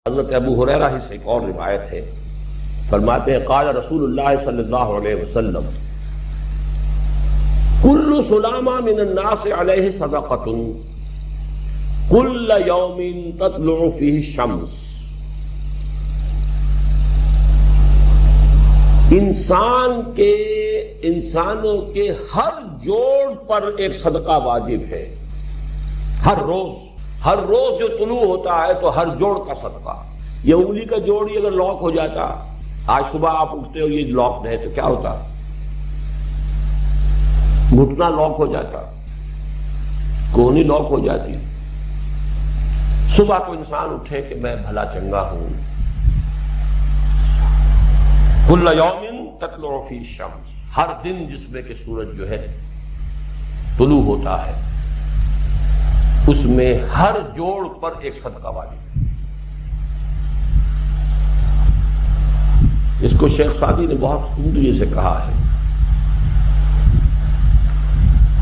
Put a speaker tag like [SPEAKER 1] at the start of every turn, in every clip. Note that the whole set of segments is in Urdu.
[SPEAKER 1] حضرت ابو ہریرہ ہی سے ایک اور روایت ہے، فرماتے ہیں قال رسول اللہ صلی اللہ علیہ وسلم کل سلامہ من الناس علیہ صدقۃ کل یوم تطلع فیہ الشمس۔ انسانوں کے ہر جوڑ پر ایک صدقہ واجب ہے، ہر روز جو طلوع ہوتا ہے تو ہر جوڑ کا صدقہ۔ یہ انگلی کا جوڑ ہی اگر لاک ہو جاتا، آج صبح آپ اٹھتے ہو یہ لاک ہے تو کیا ہوتا؟ گھٹنا لاک ہو جاتا، کونی لاک ہو جاتی۔ صبح کو انسان اٹھے کہ میں بھلا چنگا ہوں، کل یوم تطلع فی الشمس، ہر دن جس میں کہ سورج جو ہے طلوع ہوتا ہے اس میں ہر جوڑ پر ایک صدقہ واجب ہے۔ اس کو شیخ سعدی نے بہت عمدگی سے کہا ہے،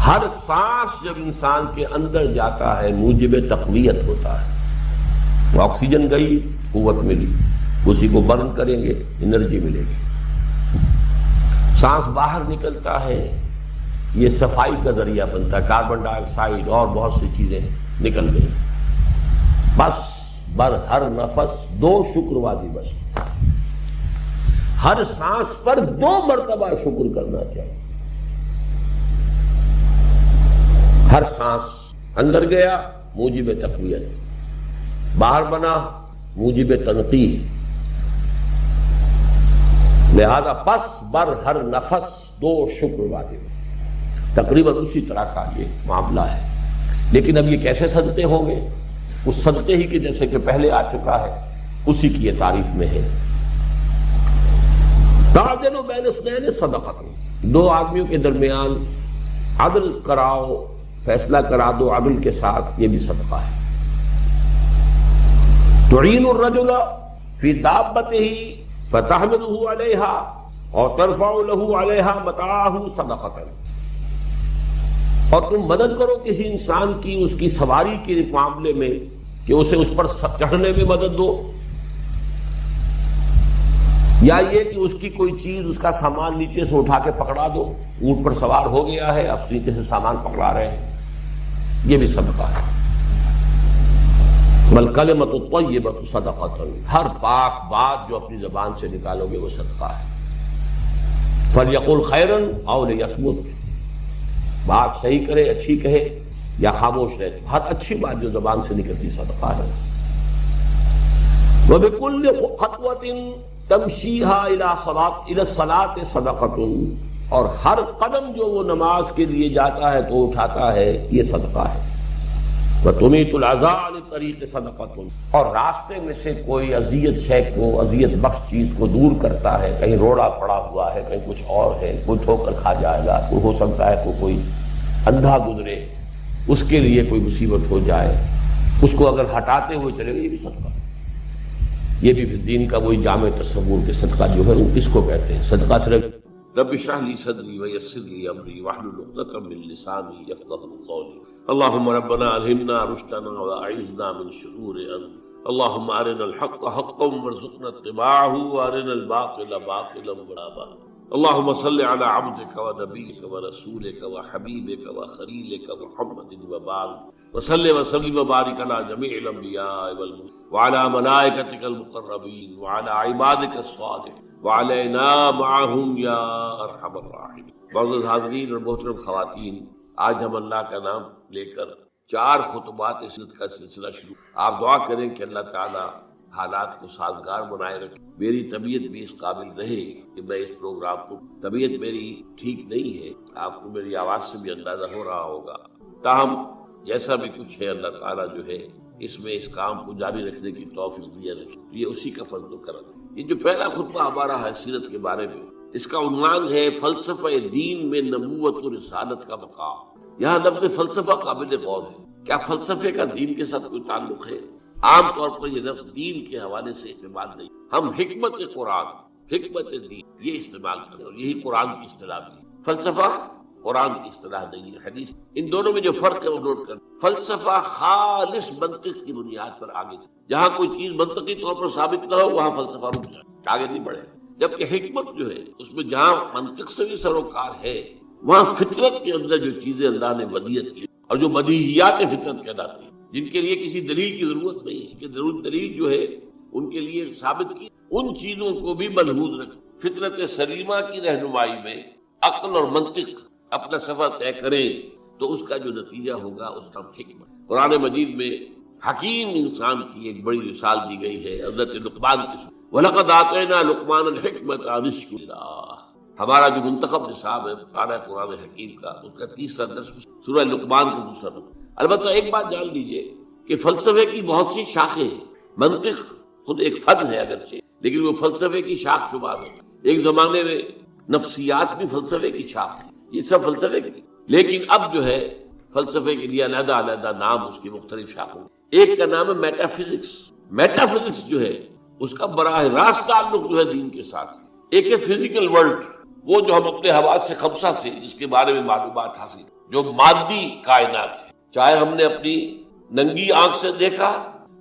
[SPEAKER 1] ہر سانس جب انسان کے اندر جاتا ہے موجب تقویت ہوتا ہے، آکسیجن گئی قوت ملی، اسی کو برن کریں گے انرجی ملے گی۔ سانس باہر نکلتا ہے یہ صفائی کا ذریعہ بنتا ہے، کاربن ڈائی آکسائڈ اور بہت سی چیزیں نکل گئی، بس بر ہر نفس دو شکر واجب بس، ہر سانس پر 2 مرتبہ شکر کرنا چاہیے۔ ہر سانس اندر گیا موجب تقویت، باہر بنا موجب تنقیح، لہذا پس بر ہر نفس 2 شکر واجب۔ تقریباً اسی طرح کا یہ معاملہ ہے، لیکن اب یہ کیسے صدقے ہوں گے؟ اس صدقے ہی کے جیسے کہ پہلے آ چکا ہے اسی کی یہ تعریف میں ہے۔ تعدل بین اثنین صدقۃ، 2 آدمیوں کے درمیان عدل کراؤ، فیصلہ کرا دو عدل کے ساتھ، یہ بھی صدقہ ہے۔ تعین الرجل فی دابتہ فتحملہ علیہا اور ترفع لہ علیہا متاعہ صدقۃ، اور تم مدد کرو کسی انسان کی اس کی سواری کے معاملے میں کہ اسے اس پر چڑھنے میں مدد دو، یا یہ کہ اس کی کوئی چیز اس کا سامان نیچے سے اٹھا کے پکڑا دو، اونٹ پر سوار ہو گیا ہے اب نیچے سے سامان پکڑا رہے ہیں، یہ بھی صدقہ ہے۔ والکلمۃ الطیبۃ صدقۃ، ہر پاک بات جو اپنی زبان سے نکالو گے وہ صدقہ ہے۔ فلیقل خیرا او لیصمت، بات صحیح کرے، اچھی کہے یا خاموش رہے، ہر اچھی بات جو زبان سے نکلتی صدقہ ہے۔ وبکل خطوۃ تمشیھا الی الصلاۃ صدقۃ، اور ہر قدم جو وہ نماز کے لیے جاتا ہے تو اٹھاتا ہے یہ صدقہ ہے۔ وتمیت الاذی عن الطریق صدقۃ، اور راستے میں سے کوئی اذیت شے کو، اذیت بخش چیز کو دور کرتا ہے، کہیں روڑا پڑا ہوا ہے، کہیں کچھ اور ہے، کوئی ٹھوکر کھا جائے گا، کوئی ہو سکتا ہے کوئی اندھا گزرے، اس کے لیے کوئی مصیبت ہو جائے، اس کو اگر ہٹاتے ہوئے چلے گا یہ بھی صدقہ ہے۔ یہ بھی دین کا وہی جامع تصور کے صدقہ جو ہے اس کو کہتے ہیں صدقہ۔ صرف رب اشرح لی صدری ویسر لی امری واحلل عقدۃ من لسانی یفقهوا قولی۔ اللهم ربنا الہمنا رشدنا واعذنا من شرور انفسنا، اللهم ارنا الحق حقا وارزقنا اتباعه وارنا الباطل باطلا وارزقنا اجتنابه۔ اللهم صل على عبدك ونبيك ورسولك وحبيبك وخليلك محمد وبارك وصل وسلم وبارك على جميع الانبياء والمرسلين وعلى ملائكتك المقربين وعلى عبادك الصالحين وعلينا معهم يا ارحم الراحمين۔ معزز حاضرین اور محترم خواتین، آج ہم اللہ کا نام لے کر 4 خطبات عزت کا سلسلہ شروع۔ آپ دعا کریں کہ اللہ تعالی حالات کو سازگار بنائے رکھے، میری طبیعت بھی اس قابل رہے کہ میں اس پروگرام کو، طبیعت میری ٹھیک نہیں ہے، آپ کو میری آواز سے بھی اندازہ ہو رہا ہوگا، تاہم جیسا بھی کچھ ہے اللہ تعالیٰ جو ہے اس میں اس کام کو جاری رکھنے کی توفیق دیا رکھے، یہ اسی کا فضل و کرم۔ یہ جو پہلا خطبہ ہمارا ہے سیرت کے بارے میں، اس کا عنوان ہے فلسفہ دین میں نبوت و رسالت کا مقام۔ یہاں لفظ فلسفہ قابل غور ہے، کیا فلسفے کا دین کے ساتھ کوئی تعلق ہے؟ عام طور پر یہ لفظ دین کے حوالے سے استعمال نہیں، ہم حکمت قرآن، حکمت دین یہ استعمال کریں، اور یہی قرآن کی اصطلاح بھی ہے۔ فلسفہ قرآن کی اصطلاح نہیں ہے، حدیث۔ ان دونوں میں جو فرق ہے وہ نوٹ کر۔ فلسفہ خالص منطق کی بنیاد پر آگے چلے، جہاں کوئی چیز منطقی طور پر ثابت نہ ہو وہاں فلسفہ رک جائے، آگے نہیں بڑھے۔ جبکہ حکمت جو ہے اس میں جہاں منطق سے بھی سروکار ہے، وہاں فطرت کے اندر جو چیزیں اللہ نے ودیت کی اور جو بدیہیات فطرت کہلاتی ہیں، جن کے لیے کسی دلیل کی ضرورت نہیں ہے کہ ضرور دلیل جو ہے ان کے لیے ثابت کی، ان چیزوں کو بھی ملحوظ رکھ۔ فطرت سلیمہ کی رہنمائی میں عقل اور منطق اپنا سفر طے کریں تو اس کا جو نتیجہ ہوگا اس کا حکمت۔ قرآن مجید میں حکیم انسان کی ایک بڑی مثال دی گئی ہے حضرت لقمان کی۔ وَلَقَدْ آتَيْنَا لُقْمَانَ الْحِكْمَةَ أَنِ اشْكُرْ لِلَّهِ۔ ہمارا جو منتخب نصاب ہے قرآن حکیم کا، اس کا تیسرا درس سورہ لقمان کا دوسرا درس۔ البتہ ایک بات جان لیجئے کہ فلسفے کی بہت سی شاخیں ہیں۔ منطق خود ایک فن ہے اگرچہ، لیکن وہ فلسفے کی شاخ شمار ہے۔ ایک زمانے میں نفسیات بھی فلسفے کی شاخ تھی، یہ سب فلسفے کی، لیکن اب جو ہے فلسفے کے لیے علیحدہ علیحدہ نام اس کی مختلف شاخوں۔ ایک کا نام ہے میٹا فزکس۔ میٹا فزکس جو ہے اس کا براہ راست تعلق جو ہے دین کے ساتھ۔ ایک ہے فزیکل ورلڈ، وہ جو ہم اپنے حواس سے خمسہ سے جس کے بارے میں معلومات حاصل، جو مادی کائنات ہے، چاہے ہم نے اپنی ننگی آنکھ سے دیکھا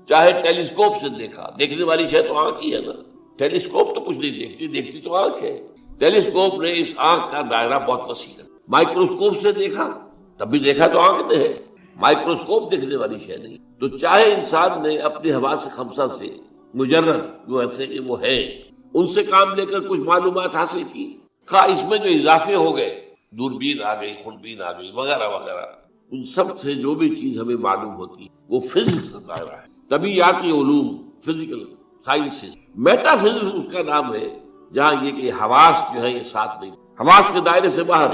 [SPEAKER 1] چاہے ٹیلیسکوپ سے دیکھا۔ دیکھنے والی شے تو آنکھ ہی ہے نا، ٹیلیسکوپ تو کچھ نہیں دیکھتی، دیکھتی تو آنکھ ہے۔ ٹیلیسکوپ نے اس آنکھ کا دائرہ بہت وسیع کر۔ مائکروسکوپ سے دیکھا تب بھی دیکھا تو آنکھ نے ہے، مائکروسکوپ دیکھنے والی شے نہیں۔ تو چاہے انسان نے اپنے حواس خمسہ سے مجرد جو ایسے کہ وہ ہے ان سے کام لے کر کچھ معلومات حاصل کی، خواہ اس میں جو اضافے ہو گئے، دوربین آ گئی، خوربین آ گئی وغیرہ وغیرہ، ان سب سے جو بھی چیز ہمیں معلوم ہوتی ہے وہ فزکس کا دائرہ ہے، طبیعیاتی علوم، فزیکل سائنسز۔ میٹا فزکس اس کا نام ہے جہاں یہ کہ حواس جو ہے یہ ساتھ نہیں، حواس کے دائرے سے باہر۔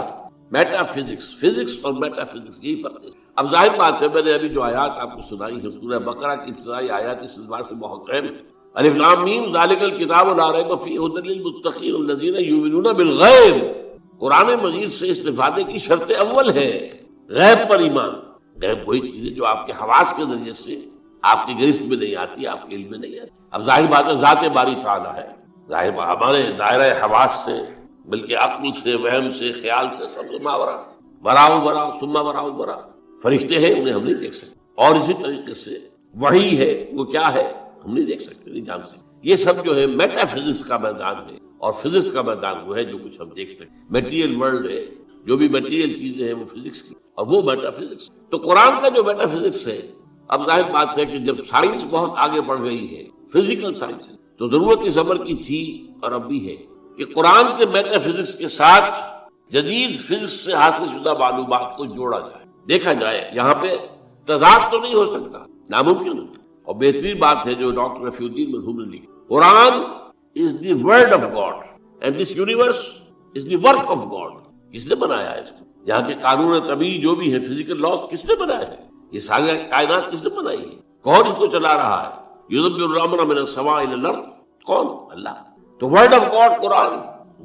[SPEAKER 1] میٹا فزکس، فزکس اور میٹا فزکس یہی فرق ہے۔ اب ظاہر بات ہے، میں نے ابھی جو آیات آپ کو سنائی ہے سورہ بقرہ کی ابتدائی آیات اس اعتبار سے بہت اہم ہے۔ الف لام میم ذالک الکتاب لا ریب فیہ ھدی للمتقین الذین یؤمنون بالغیب۔ قرآن مجید سے استفادے کی شرط اول ہے غیب پر ایمان۔ غیب وہی چیز ہے جو آپ کے حواس کے ذریعے سے آپ کی گرفت میں نہیں آتی، آپ کے علم میں نہیں آتی۔ اب ظاہر بات ہے ذات باری تعالیٰ ہے، ظاہر ہمارے دائرہ حواس سے بلکہ عقل سے، وہم سے، خیال سے، سب سے ماورا، وراء ورا ثم وراء ورا۔ فرشتے ہیں انہیں ہم نہیں دیکھ سکتے، اور اسی طریقے سے وحی ہے وہ کیا ہے ہم نہیں دیکھ سکتے، نہیں جان سکتے۔ یہ سب جو ہے میٹا فزکس کا میدان ہے، اور فزکس کا میدان وہ ہے جو کچھ ہم دیکھ سکتے۔ میٹیریل ورلڈ ہے، جو بھی میٹیریل چیزیں ہیں وہ فزکس کی، اور وہ میٹا فزکس۔ تو قرآن کا جو میٹا فزکس ہے، اب ظاہر بات ہے کہ جب سائنس بہت آگے بڑھ گئی ہے، فزیکل سائنس، تو ضرورت اس امر کی تھی اور اب بھی ہے کہ قرآن کے میٹا فزکس کے ساتھ جدید فزکس سے حاصل شدہ معلومات کو جوڑا جائے، دیکھا جائے۔ یہاں پہ تضاد تو نہیں ہو سکتا، ناممکن ہے۔ اور بہترین بات ہے جو ڈاکٹر رفیع الدین مرحوم نے لکھی، Quran is the word of God and this universe is the work of God. کس نے بنایا ہے اس کو؟ یہاں کے قانون طبیعی جو بھی ہے، فزیکل لاز، کس نے بنایا ہے؟ یہ ساری کائنات کس نے بنائی ہے؟ کون اس کو چلا رہا ہے؟ یدبر الامر من السماء الى الارض، کون؟ اللہ۔ تو word of God Quran,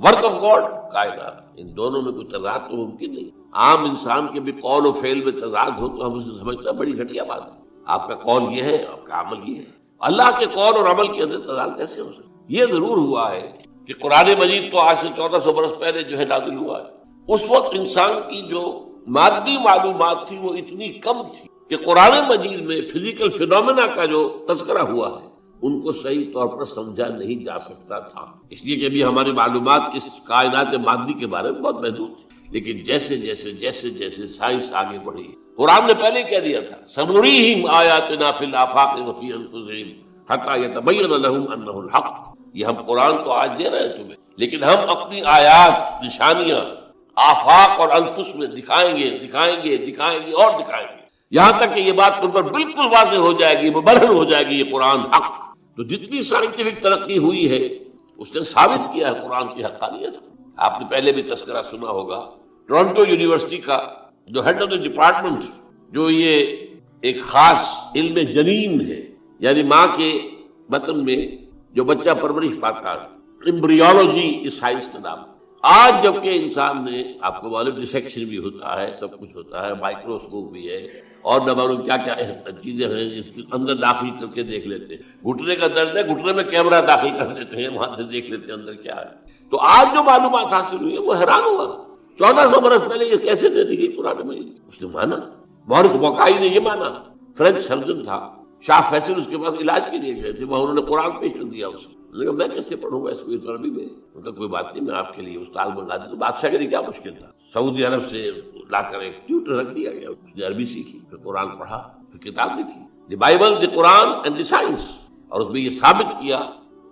[SPEAKER 1] work of God کائنات، ان دونوں میں کوئی تضاد تو ممکن نہیں۔ عام انسان کے بھی قول و فعل میں تضاد ہو تو ہم اسے سمجھنا بڑی گھٹیا بات ہے۔ آپ کا قول یہ ہے، آپ کا عمل یہ ہے، اللہ کے قول اور عمل کے اندر تضاد کیسے ہو سکتا؟ یہ ضرور ہوا ہے کہ قرآن مجید تو آج سے 1400 برس پہلے جو ہے نازل ہوا ہے، اس وقت انسان کی جو مادی معلومات تھی وہ اتنی کم تھی کہ قرآن مجید میں فزیکل فینومینا کا جو تذکرہ ہوا ہے ان کو صحیح طور پر سمجھا نہیں جا سکتا تھا، اس لیے کہ ابھی ہماری معلومات اس کائنات مادی کے بارے میں بہت محدود تھی۔ لیکن جیسے جیسے جیسے جیسے سائنس آگے بڑھی، قرآن نے پہلے کہہ دیا تھا سنریہم آیاتنا فی الآفاق وفی انفسہم حتی یتبین لہم انہ الحق۔ یہ ہم قرآن تو آج دے رہے ہیں تمہیں، لیکن ہم اپنی آیات، نشانیاں آفاق اور انفس میں دکھائیں گے دکھائیں گے دکھائیں گے اور دکھائیں گے، یہاں تک کہ یہ بات تم پر بالکل واضح ہو جائے گی، مبرہن ہو جائے گی، یہ قرآن حق۔ تو جتنی سائنٹیفک ترقی ہوئی ہے اس نے ثابت کیا ہے قرآن کی حقانیت کو۔ آپ نے پہلے بھی تذکرہ سنا ہوگا ٹورنٹو یونیورسٹی کا جو ہیڈ آف دی ڈپارٹمنٹ، جو یہ ایک خاص علم جنین ہے، یعنی ماں کے بطن میں جو بچہ پرورش پاتا ہے، ایمبریولوجی اس سائنس کا نام۔ آج جبکہ انسان نے، آپ کو معلوم ڈسیکشن بھی ہوتا ہے، سب کچھ ہوتا ہے، مائکروسکوپ بھی ہے، اور نہ معلوم کیا کیا چیزیں ہیں جس کے اندر داخل کر کے دیکھ لیتے ہیں۔ گھٹنے کا درد ہے، گھٹنے میں کیمرہ داخل کر دیتے ہیں، وہاں سے دیکھ لیتے ہیں اندر کیا ہے۔ تو آج جو معلومات حاصل ہوئی ہے وہ حیران ہوا 1400 برس پہلے یہ کیسے دے دی گئی قرآن میں؟ اس نے مانا. مورخ بوقائی نے یہ مانا، فرینچ سرجن تھا شاہ فیصل، اس کے پاس علاج کے لیے گئے تھے، وہاں انہوں نے قرآن پیش کر دیا اسے. نے کہا میں کیسے پڑھوں گا اس کو عربی میں؟ ان کا کوئی بات نہیں، میں آپ کے لیے استاد منگا دوں. بادشاہ کے لیے کیا مشکل تھا، سعودی عرب سے لا کر ایک ٹیوٹر رکھ دیا گیا، اس نے عربی سیکھی، پھر قرآن پڑھا، پھر کتاب لکھی the Bible, the Quran and the science. اور اس میں یہ ثابت کیا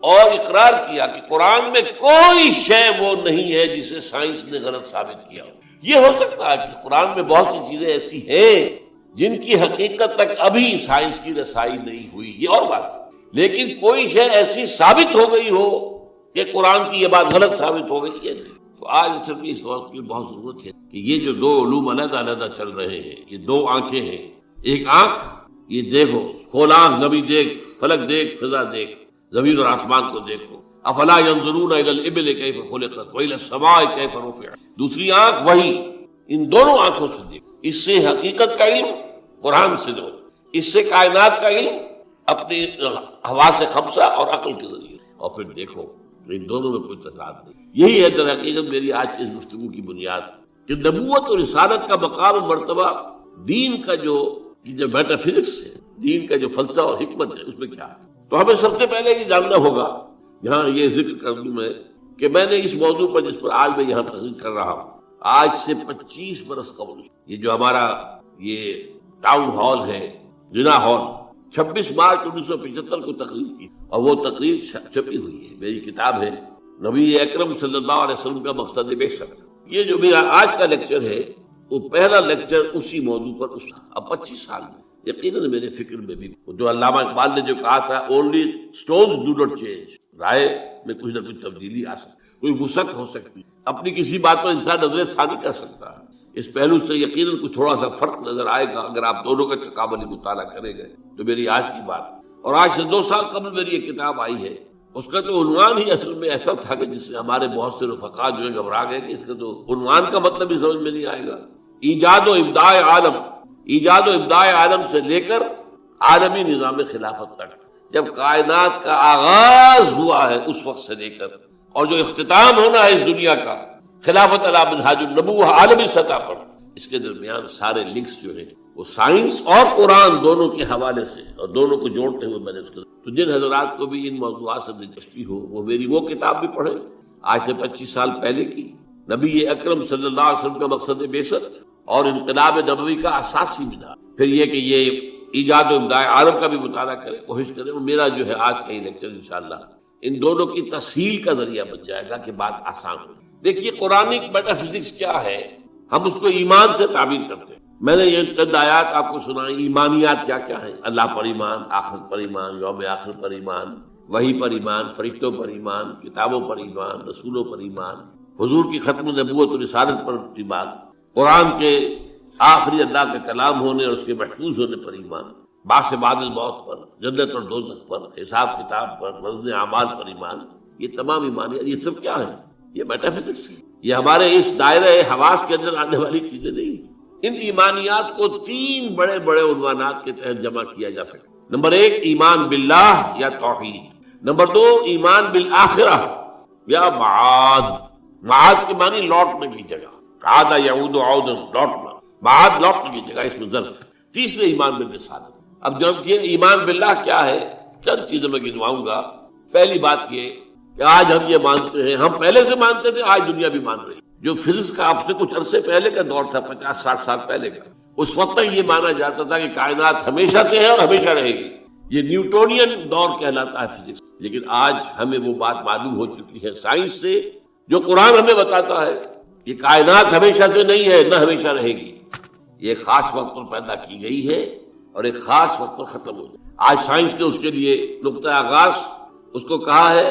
[SPEAKER 1] اور اقرار کیا کہ قرآن میں کوئی شے وہ نہیں ہے جسے سائنس نے غلط ثابت کیا ہو. یہ ہو سکتا ہے کہ قرآن میں بہت سی چیزیں ایسی ہیں جن کی حقیقت تک ابھی سائنس کی رسائی نہیں ہوئی، یہ اور بات ہے، لیکن کوئی شے ایسی ثابت ہو گئی ہو کہ قرآن کی یہ بات غلط ثابت ہو گئی، یہ نہیں. تو آج صرف اس وقت کی بہت ضرورت ہے کہ یہ جو دو علوم علیحدہ علیحدہ چل رہے ہیں، یہ دو آنکھیں ہیں. ایک آنکھ یہ دیکھو، کھول آنکھ، نبی دیکھ، فلک دیکھ، فضا دیکھ، زمین اور آسمان کو دیکھو. افلا ينظرون الى الابل كيف خلقت والى السماء كيف رفعت. دوسری آنکھ وہی، ان دونوں آنکھوں سے دیکھو. اس سے حقیقت کا علم قرآن سے دو، اس سے کائنات کا علم اپنی حواس خمسہ اور عقل کے ذریعے، اور پھر دیکھو ان دونوں میں کوئی تضاد نہیں. یہی ہے در حقیقت میری آج کی اس گفتگو کی بنیاد، کہ نبوت اور رسالت کا مقام و مرتبہ دین کا جو میٹا فزکس ہے، دین کا جو فلسفہ اور حکمت ہے، اس میں کیا ہے. تو ہمیں سب سے پہلے یہ جاننا ہوگا، یہاں یہ ذکر کر دوں میں کہ میں نے اس موضوع پر جس پر آج میں یہاں تقریر کر رہا ہوں، آج سے 25 برس قبل یہ جو ہمارا یہ ٹاؤن ہال ہے، جنا ہال، 26 مارچ 1975 کو تقریر کی، اور وہ تقریر چھپی ہوئی ہے، میری کتاب ہے نبی اکرم صلی اللہ علیہ وسلم کا مقصد بعثت. یہ جو میرا آج کا لیکچر ہے وہ پہلا لیکچر اسی موضوع پر اس. اب 25 سال میں یقیناً میرے فکر میں بھی جو علامہ اقبال نے جو کہا تھا، only stones do not change, رائے میں کچھ نہ کچھ تبدیلی آ سکتی، کوئی وسعت ہو سکتی، اپنی کسی بات پر انسان نظر ثانی کر سکتا ہے. اس پہلو سے یقیناً کچھ تھوڑا سا فرق نظر آئے گا اگر آپ دونوں کا تقابلی مطالعہ کریں گے. تو میری آج کی بات، اور آج سے 2 سال قبل میری یہ کتاب آئی ہے، اس کا تو عنوان ہی اصل میں ایسا تھا کہ جس سے ہمارے بہت سے رفقا جو ہے گھبرا گئے کہ اس کا تو عنوان کا مطلب ہی سمجھ میں نہیں آئے گا. ایجاد و ابداع عالم، ایجاد و ابداع عالم سے لے کر عالمی نظام خلافت تک، جب کائنات کا آغاز ہوا ہے اس وقت سے لے کر، اور جو اختتام ہونا ہے اس دنیا کا خلافت علی منہاج النبوہ عالمی سطح پر، اس کے درمیان سارے لنکس جو ہیں وہ سائنس اور قرآن دونوں کے حوالے سے، اور دونوں کو جوڑتے ہوئے میں نے اس کے. تو جن حضرات کو بھی ان موضوعات سے دلچسپی ہو وہ میری وہ کتاب بھی پڑھیں، آج سے 25 سال پہلے کی، نبی اکرم صلی اللہ علیہ وسلم کا مقصد بعثت اور انقلاب نبوی کا اساسی بنا. پھر یہ کہ یہ ایجاد و ابداع عالم کا بھی مطالعہ کریں، کوشش کریں. اور میرا جو ہے آج کا یہ لیکچر انشاءاللہ ان دونوں کی تسہیل کا ذریعہ بن جائے گا کہ بات آسان ہو. دیکھیے قرآنی میٹا فزکس کیا ہے، ہم اس کو ایمان سے تعبیر کرتے ہیں. میں نے یہ چند آیات آپ کو سنائی. ایمانیات کیا کیا ہیں؟ اللہ پر ایمان، آخرت پر ایمان، یوم آخر پر ایمان، وحی پر ایمان، فرشتوں پر ایمان، کتابوں پر ایمان، رسولوں پر ایمان، حضور کی ختم نبوت اور رسالت پر ایمان، قرآن کے آخری اللہ کا کلام ہونے اور اس کے محفوظ ہونے پر ایمان، بعث بعد الموت پر، جنت اور دوزخ پر، حساب کتاب پر، وزن اعمال پر ایمان. یہ تمام ایمانیات، یہ سب کیا ہے؟ یہ میٹا فزکس ہے. یہ ہمارے اس دائرہ حواس کے اندر آنے والی چیزیں نہیں. ان ایمانیات کو 3 بڑے بڑے عنوانات کے تحت جمع کیا جا سکتا. نمبر 1 ایمان باللہ یا توحید. نمبر 2 ایمان بالآخرہ یا معاد. معاد کے معنی لوٹنے کی جگہ، عاد یعود عودا، لوٹنا، معاد لوٹنے کی جگہ، اس میں ظرف. تیسرے ایمان بالرسالت. اب جب یہ ایمان باللہ کیا ہے، چند چیزیں میں گنواؤں گا. پہلی بات یہ کہ آج ہم یہ مانتے ہیں، ہم پہلے سے مانتے تھے، آج دنیا بھی مان رہی. جو فزکس کا آپ سے کچھ عرصے پہلے کا دور تھا، 50-60 سال پہلے کا، اس وقت تک یہ مانا جاتا تھا کہ کائنات ہمیشہ سے ہے اور ہمیشہ رہے گی. یہ نیوٹونین دور کہلاتا ہے فزکس. لیکن آج ہمیں وہ بات معلوم ہو چکی ہے سائنس سے، جو قرآن ہمیں بتاتا ہے یہ کائنات ہمیشہ سے نہیں ہے، نہ ہمیشہ رہے گی. یہ خاص وقت پر پیدا کی گئی ہے اور ایک خاص وقت پر ختم ہو جائے. آج سائنس نے اس کے لیے نقطہ آغاز اس کو کہا ہے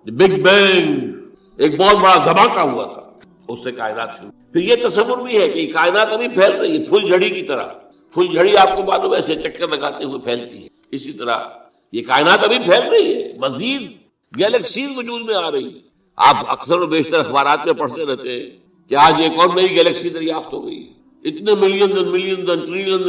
[SPEAKER 1] بگ بینگ. ایک بہت بڑا دھماکہ ہوا تھا، اس سے کائنات شروع. پھر یہ تصور بھی ہے کہ کائنات ابھی پھیل رہی ہے، پھول جھڑی کی طرح. پھول جھڑی آپ کو معلوم ہے ایسے چکر لگاتے ہوئے پھیلتی ہے، اسی طرح یہ کائنات ابھی پھیل رہی ہے، مزید گیلیکسیز وجود میں آ رہی ہے. آپ اکثر و بیشتر اخبارات میں پڑھتے رہتے ہیں کہ آج ایک اور نئی گیلیکسی دریافت ہو گئی. اتنے millions trillions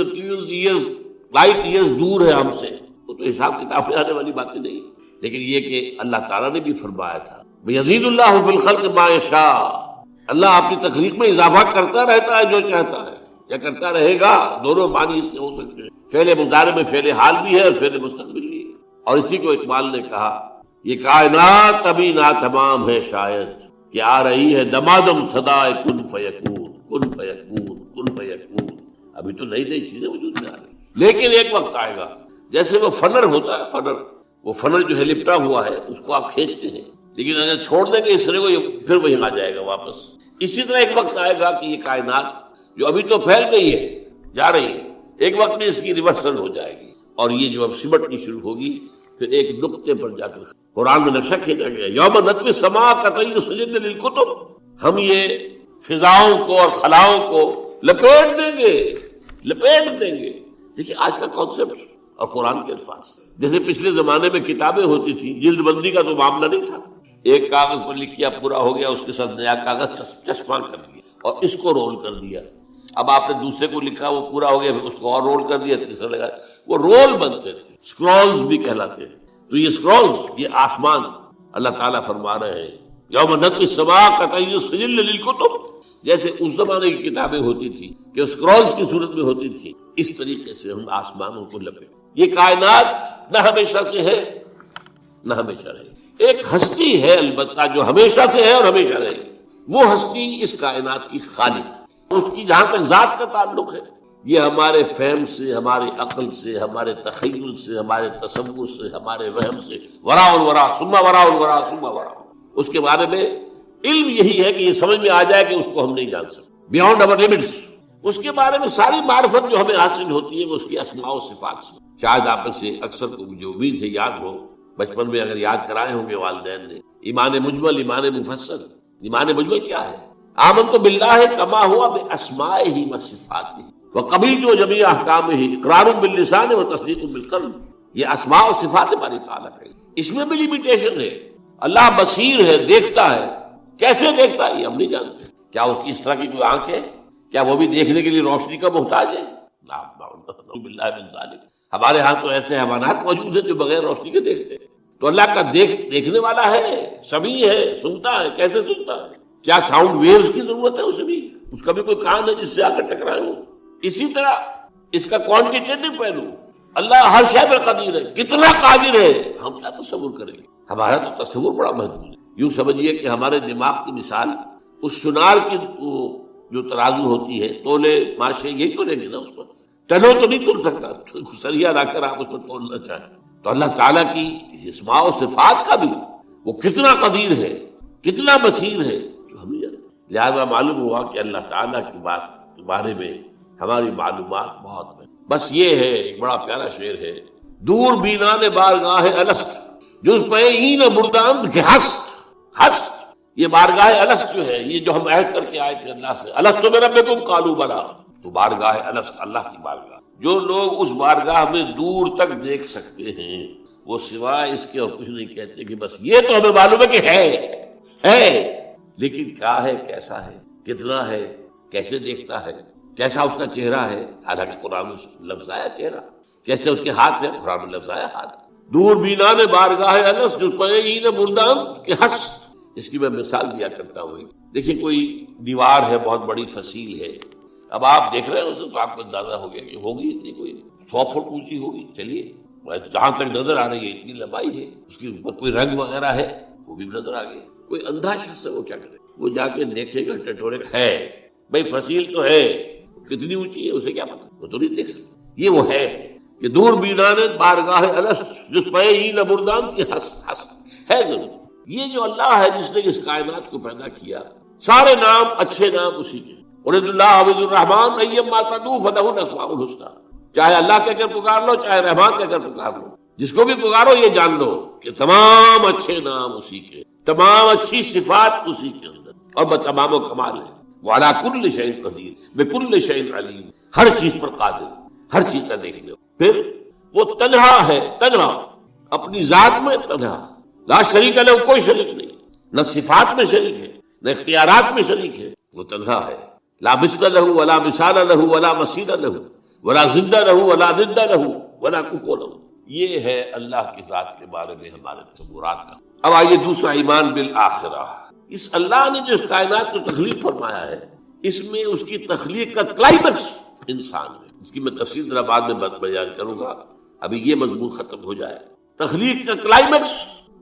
[SPEAKER 1] years, light years دور ہے ہم سے. وہ تو حساب کتاب میں آنے والی باتیں نہیں. لیکن یہ کہ اللہ تعالیٰ نے بھی فرمایا تھا یزید اللہ فی الخلق ما یشاء، اللہ اپنی تخلیق میں اضافہ کرتا رہتا ہے جو چاہتا ہے، یا کرتا رہے گا، دونوں معنی اس کے ہو سکتے ہیں۔ فعل مضارع میں فعل حال بھی ہے اور فعل مستقبل بھی ہے۔ اور اسی کو اقبال نے کہا یہ کائنات ابھی ناتمام ہے شاید کہ آ رہی ہے دمادم صدائے کن فیکون کن فیکون کن فیکون، ابھی تو نئی نئی چیزیں وجود میں آ رہی، لیکن ایک وقت آئے گا جیسے وہ فنر ہوتا ہے، وہ فنر جو ہے لپٹا ہوا ہے اس کو آپ کھینچتے ہیں، لیکن اگر چھوڑ دیں گے اس طرح کو یہ پھر وہیں آ جائے گا واپس۔ اسی طرح ایک وقت آئے گا کہ یہ کائنات جو ابھی تو پھیل گئی ہے، جا رہی ہے، ایک وقت میں اس کی ریورسل ہو جائے گی، اور یہ جو اب سمٹنی شروع ہوگی پھر ایک نقطے پر جا کر قرآن میں نقشہ کھینچا گیا یوم نطوی السماء کطی سجل للکتب، ہم یہ فضاؤں کو اور خلاؤں کو لپیٹ دیں گے۔ دیکھیے آج کا کانسیپٹ اور قرآن کے الفاظ، جیسے پچھلے زمانے میں کتابیں ہوتی تھی، جلد بندی کا تو معاملہ نہیں تھا، ایک کاغذ پر لکھ کیا پورا ہو گیا، اس کے ساتھ نیا کاغذ چسپاں کر دیا اور اس کو رول کر دیا، اب آپ نے دوسرے کو لکھا وہ پورا ہو گیا پھر اس کو اور رول کر دیا، تیسرا لگا، وہ رول بنتے تھے، سکرولز بھی کہلاتے ہیں۔ تو یہ سکرولز، یہ آسمان، اللہ تعالیٰ فرما رہے ہیں یوم نطوی السماء کطی سجل للکتب، جیسے اس زمانے کی کتابیں ہوتی تھی کہ سکرولز کی صورت میں ہوتی تھی، اس طریقے سے ہم آسمانوں کو لپیٹ۔ یہ کائنات نہ ہمیشہ سے ہے نہ ہمیشہ رہے گی، ایک ہستی ہے البتہ جو ہمیشہ سے ہے اور ہمیشہ رہے گی، وہ ہستی اس کائنات کی خالق، اس کی جہاں تک ذات کا تعلق ہے یہ ہمارے فہم سے، ہماری عقل سے، ہمارے تخیل سے، ہمارے تصور سے، ہمارے وہم سے، وراء الورا ثم وراء الورا ثم وراء، اس کے بارے میں علم یہی ہے کہ یہ سمجھ میں آ جائے کہ اس کو ہم نہیں جان سکتے، بیانڈ اور لمٹس۔ اس کے بارے میں ساری معرفت جو ہمیں حاصل ہوتی ہے وہ اس کی اسماء و صفات سے۔ شاید آپ میں سے اکثر کو جو امید ہے یاد ہو، بچپن میں اگر یاد کرائے ہوں گے والدین نے، ایمان مجمل، ایمان مفصل۔ ایمان مجمل کیا ہے؟ آمنت باللہ کما ہوا باسمائہ و صفاتہ وقبلت جمیع احکامہ اقرار باللسان و تصدیق بالقلب۔ یہ اسماء و صفات ہماری تعلق ہے، اس میں بھی لمیٹیشن ہے۔ اللہ بصیر ہے، دیکھتا ہے، کیسے دیکھتا ہے یہ ہم نہیں جانتے۔ کیا اس کی اس طرح کی کوئی آنکھ ہے؟ کیا وہ بھی دیکھنے کے لیے روشنی کا محتاج ہے؟ باللہ من ذالک۔ ہمارے ہاں تو ایسے حیوانات موجود ہیں جو بغیر روشنی کے دیکھتے ہیں، تو اللہ کا دیکھنے والا ہے، سمیع ہے، سنتا ہے، کیسے سنتا ہے؟ کیا ساؤنڈ ویوز کی ضرورت ہے اسے بھی؟ اس کا بھی کوئی کان ہے جس سے آ کر ٹکرائے ہو؟ اسی طرح اس کا کوانٹیٹیو پہلو، اللہ ہر شے پر قدیر ہے، کتنا قادر ہے ہم کیا تصور کریں گے؟ ہمارا تو تصور بڑا محدود ہے۔ یوں سمجھیے کہ ہمارے دماغ کی مثال اس سنار کی جو ترازو ہوتی ہے، تولے ماشے یہی تو لیں گے نا، اس پر ٹنوں تو نہیں تول سکتا، سریا لا کر آپ اس پر تولنا چاہیں۔ تو اللہ تعالیٰ کی اسماء و صفات کا بھی وہ کتنا قدیر ہے، کتنا بصیر ہے جو ہم نہیں جانتے۔ لہذا معلوم ہوا کہ اللہ تعالیٰ کی بات کے بارے میں ہماری معلومات بہت ہے۔ بس یہ ہے، ایک بڑا پیارا شعر ہے، دور بینان بارگاہ الست جز پہ این برداند کے ہست۔ یہ بارگاہ الست جو ہے، یہ جو ہم عہد کر کے آئے تھے اللہ سے، الست بربکم قالوا بلی، تو بارگاہ الست اللہ کی بارگاہ، جو لوگ اس بارگاہ میں دور تک دیکھ سکتے ہیں وہ سوائے اس کے اور کچھ نہیں کہتے کہ بس یہ تو ہمیں معلوم ہے کہ ہے، لیکن کیا ہے، کیسا ہے، کتنا ہے، کیسے دیکھتا ہے، کیسا اس کا چہرہ ہے؟ حالانکہ قرآن میں لفظ آیا چہرہ، کیسے اس کے ہاتھ ہے؟ قرآن میں لفظ آیا ہاتھ۔ دور بینان بارگاہ الست جز پہ این برداند کے ہست، اس کی میں مثال دیا کرتا ہوں۔ دیکھیں کوئی دیوار ہے، بہت بڑی فصیل ہے، اب آپ دیکھ رہے ہیں اسے تو آپ کو اندازہ ہو گیا کہ ہوگی اتنی، کوئی 100 فٹ اونچی ہوگی، چلیے جہاں تک نظر آ رہی ہے اتنی لمبائی ہے، اس کے اوپر کوئی رنگ وغیرہ ہے وہ بھی نظر آ گئی۔ کوئی اندھا شخص ہے وہ کیا کرے؟ وہ جا کے دیکھے گا، ٹٹورے ہے بھائی فصیل تو ہے، کتنی اونچی ہے اسے کیا پتا، وہ تو نہیں دیکھ سکتا۔ یہ وہ ہے کہ دور بینان بارگاہ الست جز پہ این برداند کی ہست ہے ضرور۔ یہ جو اللہ ہے جس نے اس کائنات کو پیدا کیا، سارے نام اچھے نام اسی کے، ارید اللہ عبد الرحمن ایما تدعو فلہ الاسماء الحسنی، چاہے اللہ کہہ کر پکار لو، چاہے رحمان کہہ کر پکار لو، جس کو بھی پکارو یہ جان لو کہ تمام اچھے نام اسی کے، تمام اچھی صفات اسی کے اندر، اور بتمام و کمال ہے۔ وعلی کل شیء قدیر بکل شیء علیم، ہر چیز پر قادر، ہر چیز کا دیکھنے۔ پھر وہ تنہا ہے، تنہا اپنی ذات میں تنہا، لا شریک لہ، کوئی شریک نہیں، نہ صفات میں شریک ہے نہ اختیارات میں شریک ہے، وہ تنہا ہے۔ لا مثل لہ ولا مثال لہ ولا مثیل لہ ولا ضد لہ ولا ند لہ ولا کفو لہ۔ یہ ہے اللہ کی ذات کے بارے میں ہمارے تصورات کا۔ اب آئیے دوسرا، ایمان بالآخرہ۔ اس اللہ نے جو اس کائنات کو تخلیق فرمایا ہے، اس میں اس کی تخلیق کا کلائمیکس انسان ہے. اس کی میں تفصیل ذرا بعد میں بیان کروں گا، ابھی یہ مضمون ختم ہو جائے. تخلیق کا کلائمیکس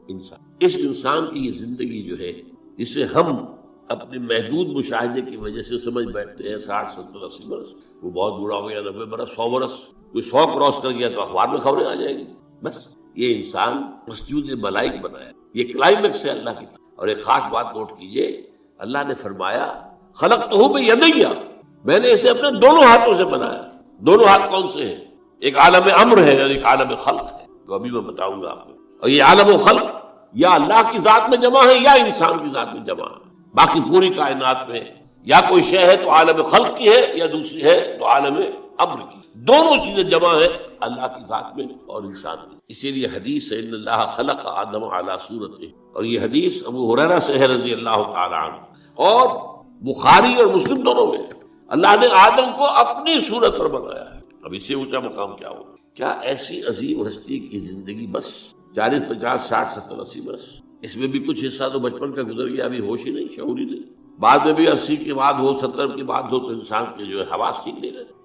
[SPEAKER 1] انسان. اس انسان کی یہ زندگی جو ہے، جسے ہم اپنے محدود مشاہدے کی وجہ سے سمجھ بیٹھتے ہیں 60 70 80 برس، وہ بہت بوڑھا ہو گیا، 90 برس، 100 برس، کوئی 100 کراس کر گیا تو اخبار میں خبریں آ جائیں گی. بس یہ انسان مسجود ملائک بنایا، یہ کلائمیکس ہے اللہ کی طرف. اور ایک خاص بات نوٹ کیجئے، اللہ نے فرمایا خلقتہ بیدی، میں نے اسے اپنے دونوں ہاتھوں سے بنایا. دونوں ہاتھ کون سے ہیں؟ ایک عالم امر ہے اور ایک عالم خلق ہے، تو ابھی میں بتاؤں گا آپ کو. اور یہ عالم و خلق یا اللہ کی ذات میں جمع ہے یا انسان کی ذات میں جمع ہے. باقی پوری کائنات میں یا کوئی شے ہے تو عالم خلق کی ہے، یا دوسری ہے تو عالم امر کی. دونوں چیزیں جمع ہے اللہ کی ذات میں اور انسان میں. اسی لیے حدیث ہے ان اللہ خلق آدم علی صورتہ، اور یہ حدیث ابو ہریرہ سے ہے رضی اللہ تعالی عنہ، اور بخاری اور مسلم دونوں میں اللہ نے آدم کو اپنی صورت پر بنایا ہے. اب اس سے اونچا مقام کیا ہوگا؟ کیا ایسی عظیم ہستی کی زندگی بس 40 50 60 70 80 برس، اس میں بھی کچھ حصہ تو بچپن کا گزر گیا، ابھی ہوش ہی نہیں، شعور ہی نہیں. بعد میں بھی 80 کے بعد ہو، 70 کے بعد ہو، تو انسان کے جو ہے حواس ٹھیک نہیں رہتے،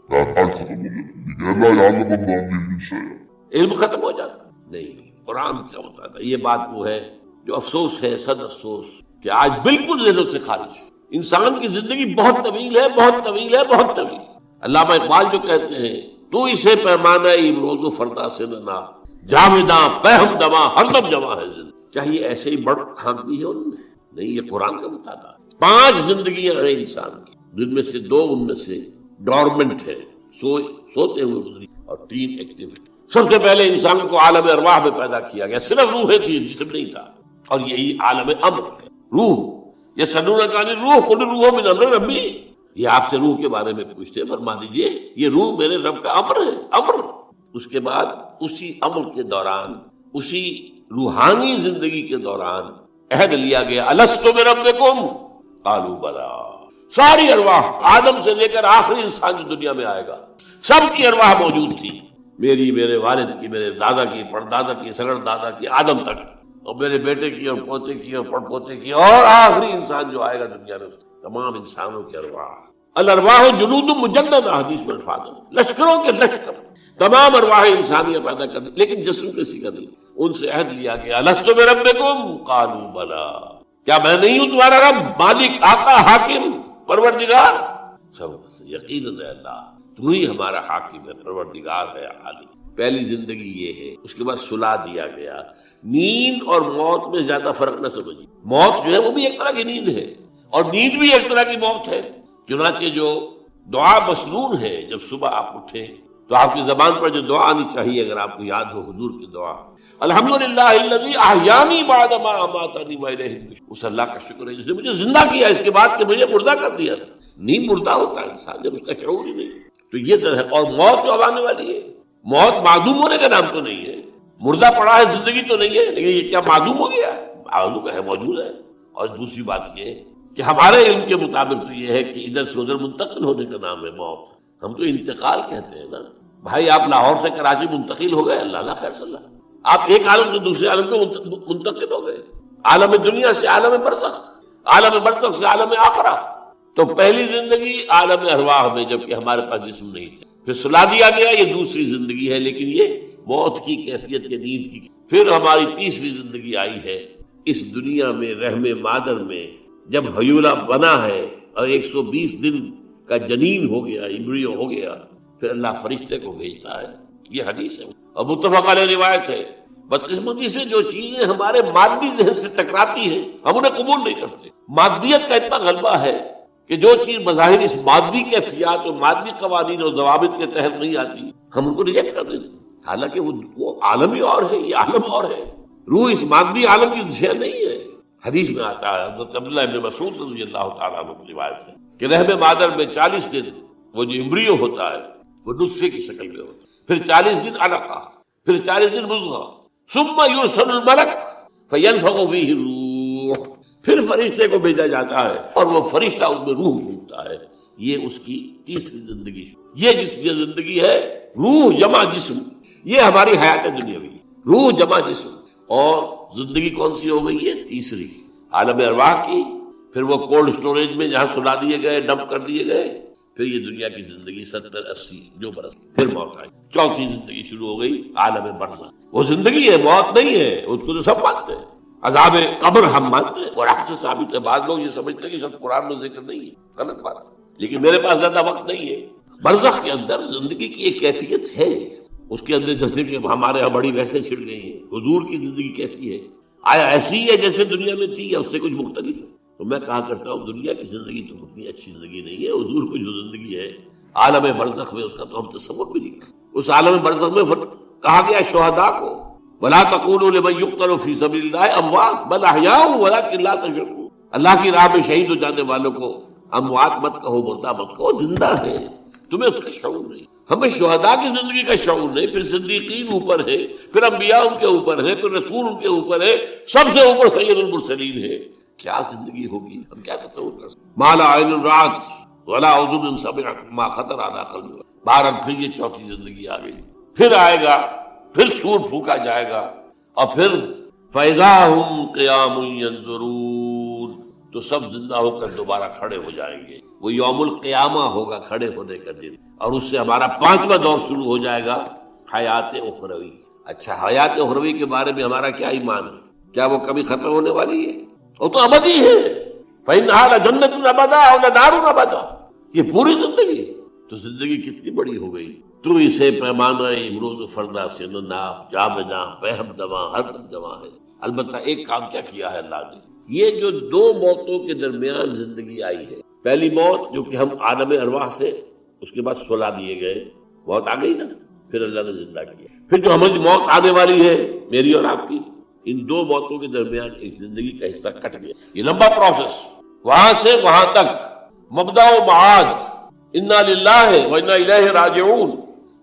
[SPEAKER 1] علم ختم ہو جاتا. نہیں، قرآن کیا بتاتا ہے؟ یہ بات وہ ہے جو افسوس ہے، صد افسوس، کہ آج بالکل ذہنوں سے خارج ہے. انسان کی زندگی بہت طویل ہے، بہت طویل ہے، بہت طویل. علامہ اقبال جو کہتے ہیں تو اسے پیمانہ امروز و فردا سے نہ جاویداں پہم دماں ہر دم جمع ہے. کیا یہ ایسے ہی بڑھ کھانکتی ہے انہوں نے؟ نہیں، یہ قرآن کا مطالعہ. 5 زندگیاں ہیں انسان کی، جن میں سے 2 ان میں سے ڈورمنٹ ہے، سوتے ہوئے گزری، اور 3 ایکٹیو. سب سے پہلے انسان کو عالم ارواح میں پیدا کیا گیا، صرف روحیں تھی، جسم نہیں تھا. اور یہی عالم امر ہے، روح. یہ سنونک عن الروح قل الروح من امر ربی. یہ آپ سے روح کے بارے میں پوچھتے، فرما دیجئے یہ روح میرے رب کا امر ہے، امر. اس کے بعد اسی امر کے دوران، اسی روحانی زندگی کے دوران عہد لیا گیا الست بربکم قالوا بلی. ساری ارواح آدم سے لے کر آخری انسان جو دنیا میں آئے گا، سب کی ارواح موجود تھی. میری، میرے والد کی، میرے دادا کی، پردادا کی، سگڑ دادا کی، آدم تک، اور میرے بیٹے کی اور پوتے کی اور پڑ پوتے کی، اور آخری انسان جو آئے گا دنیا میں، تمام انسانوں کی ارواح. الارواح جنود مجندہ، حدیث میں الفاظ ہیں، لشکروں کے لشکر، تمام ارواح انسانیہ پیدا کرنے، لیکن جسم کسی کا نہیں. ان سے عہد لیا گیا الست بربکم قالوا بلی، کیا میں نہیں ہوں تمہارا رب، مالک، آقا، حاکم، پروردگار؟ سب یقیناً ہے اللہ، تو ہی ہمارا حاکم ہے، پروردگار ہے، عالم. پہلی زندگی یہ ہے. اس کے بعد سلا دیا گیا. نیند اور موت میں زیادہ فرق نہ سمجھیے. موت جو ہے وہ بھی ایک طرح کی نیند ہے، اور نیند بھی ایک طرح کی موت ہے. چنانچہ جو دعا مسنون ہے، جب صبح آپ اٹھیں تو آپ کی زبان پر جو دعا آنی چاہیے، اگر آپ کو یاد ہو حضور کی دعا، الحمدللہ الذی احیانی بعد ما اماتنی والیہ النشور. اس اللہ کا شکر ہے جس نے مجھے زندہ کیا اس کے بعد کہ مجھے مردہ کر دیا تھا. نیند مردہ ہوتا ہے انسان جب اس کا شعور ہی نہیں. تو یہ طرح ہے. اور موت جو اب آنے والی ہے، موت معدوم ہونے کا نام تو نہیں ہے. مردہ پڑا ہے، زندگی تو نہیں ہے، لیکن یہ کیا معدوم ہو گیا؟ معدوم ہے، موجود ہے. اور دوسری بات یہ ہے کہ ہمارے علم کے مطابق تو یہ ہے کہ ادھر سے ادھر منتقل ہونے کا نام ہے موت. ہم تو انتقال کہتے ہیں نا. بھائی آپ لاہور سے کراچی منتقل ہو گئے، اللہ خیر صلی اللہ، آپ ایک عالم سے دوسرے عالم کو منتقل ہو گئے. عالم دنیا سے عالم برزخ، عالم برزخ سے عالم آخرہ. تو پہلی زندگی عالم ارواح میں، جبکہ ہمارے پاس جسم نہیں تھا. پھر سلا دیا گیا، یہ دوسری زندگی ہے، لیکن یہ موت کی کیفیت کے، نیند کی. پھر ہماری تیسری زندگی آئی ہے اس دنیا میں، رحم مادر میں، جب حیولہ بنا ہے اور 120 دن کا جنین ہو گیا، ایمبریو ہو گیا، پھر اللہ فرشتے کو بھیجتا ہے. یہ حدیث ہے اور متفق علیہ روایت ہے. بدقسمتی سے جو چیزیں ہمارے مادی ذہن سے ٹکراتی ہیں، ہم انہیں قبول نہیں کرتے. مادیت کا اتنا غلبہ ہے کہ جو چیز بظاہر اس مادی کیفیات اور مادی قوانین اور ضوابط کے تحت نہیں آتی، ہم ان کو ریجیکٹ کر دیتے ہیں. حالانکہ وہ عالم ہی اور ہے، یہ عالم اور ہے. روح اس مادی عالم کی شے نہیں ہے. حدیث میں آتا ہے، حضرت عبداللہ ابن مسعود رضی اللہ تعالیٰ عنہ کی روایت ہے کہ رحم مادر میں 40 دن وہ جو ایمبریو ہوتا ہے وہ نطفے کی شکل میں ہوتا ہے، پھر 40 دن علقہ، پھر 40 دن مضغہ، ثم یرسل الملک فینفخ فیہ الروح، پھر فرشتے کو بھیجا جاتا ہے اور وہ فرشتہ اس میں روح ڈھونڈتا ہے. یہ اس کی تیسری زندگی. یہ جس کی زندگی ہے روح جمع جسم، یہ ہماری حیات دنیاوی، روح جمع جسم. اور زندگی کون سی ہو گئی ہے؟ تیسری. عالم ارواح کی، پھر وہ کولڈ سٹوریج میں جہاں سلا دیے گئے، ڈمپ کر دیے گئے، پھر یہ دنیا کی زندگی 70-80 جو برس، پھر موت آئی، چوتھی زندگی شروع ہو گئی عالم برزخ۔ وہ زندگی ہے، موت نہیں ہے، اس کو تو سب مانتے ہیں۔ عذاب قبر ہم مانتے ہیں، قرآن سے ثابت ہے۔ بعض لوگ یہ سمجھتے ہیں کہ شاید قرآن میں ذکر نہیں ہے، غلط بات ہے، لیکن میرے پاس زیادہ وقت نہیں ہے۔ برزخ کے اندر زندگی کی ایک کیفیت ہے، اس کے اندر جیسے کہ ہمارے یہاں بڑی ویسے چھڑ گئی ہیں۔ حضور کی زندگی کیسی ہے؟ آیا ایسی ہے جیسے دنیا میں تھی یا اس سے کچھ مختلف ہے؟ تو میں کہا کرتا ہوں دنیا کی زندگی تو اتنی اچھی زندگی نہیں ہے، حضور کو جو زندگی ہے عالم برزخ میں، اس کا تو ہم تصور بھی نہیں کرتے۔ اس عالم برزخ میں کہا گیا شہداء کو وَلَا تَقُولُوا لِمَن يُقْتَلُ فِي سَبِيلِ اللَّهِ أَمْوَاتٌ بَلْ أَحْيَاءٌ وَلَٰكِن لَّا تَشْعُرُونَ۔ اللہ کی راہ میں شہید ہو جانے والوں کو اموات مت کہو، مردہ مت کہو، زندہ ہے، تمہیں اس کا شعور نہیں۔ ہمیں شہداء کی زندگی کا شعور نہیں، پھر صدیقین اوپر ہے، پھر انبیاء ان کے اوپر ہے، پھر رسول ان کے اوپر ہے، سب سے اوپر سید المرسلین ہے۔ کیا زندگی ہوگی، ہم کیا تصور کر سکتے؟ ما لا عین رأت ولا اذن سمعت ما خطر علی قلب۔ بہرحال پھر یہ چوتھی زندگی آ گئی، پھر آئے گا، پھر سور پھونکا جائے گا، اور پھر فَإِذَا هُمْ قِيَامٌ يَنظُرُونَ، تو سب زندہ ہو کر دوبارہ کھڑے ہو جائیں گے۔ وہ یوم القیامہ ہوگا، کھڑے ہونے کا دن، اور اس سے ہمارا 5واں دور شروع ہو جائے گا، حیات اخروی۔ اچھا، حیات اخروی کے بارے میں ہمارا کیا ایمان ہے؟ کیا وہ کبھی ختم ہونے والی ہے؟ وہ تو ابدی ہے۔ فَإِنَّهَا لَجَنَّةٌ أَبَدًا أَوْ لَنَارٌ أَبَدًا، یہ پوری زندگی۔ تو زندگی کتنی بڑی ہو گئی۔ تو اسے پیمانہ امروز و فردا سے نہ ناپ، جام ناپ، پہم جمع، ہر دم جمع ہے۔ البتہ ایک کام کیا کیا ہے اللہ نے، یہ جو 2 موتوں کے درمیان زندگی آئی ہے، پہلی موت جو کہ ہم عالم ارواح سے اس کے بعد سلا دیے گئے، موت آ گئی نا، پھر اللہ نے زندہ کیا، پھر جو ہمیں موت آنے والی ہے میری اور آپ کی، ان 2 موتوں کے درمیان ایک زندگی کا حصہ کٹ گیا۔ یہ لمبا پروسیس، وہاں سے وہاں تک، مبدا و معاد، انا للہ و انا الیہ راجعون،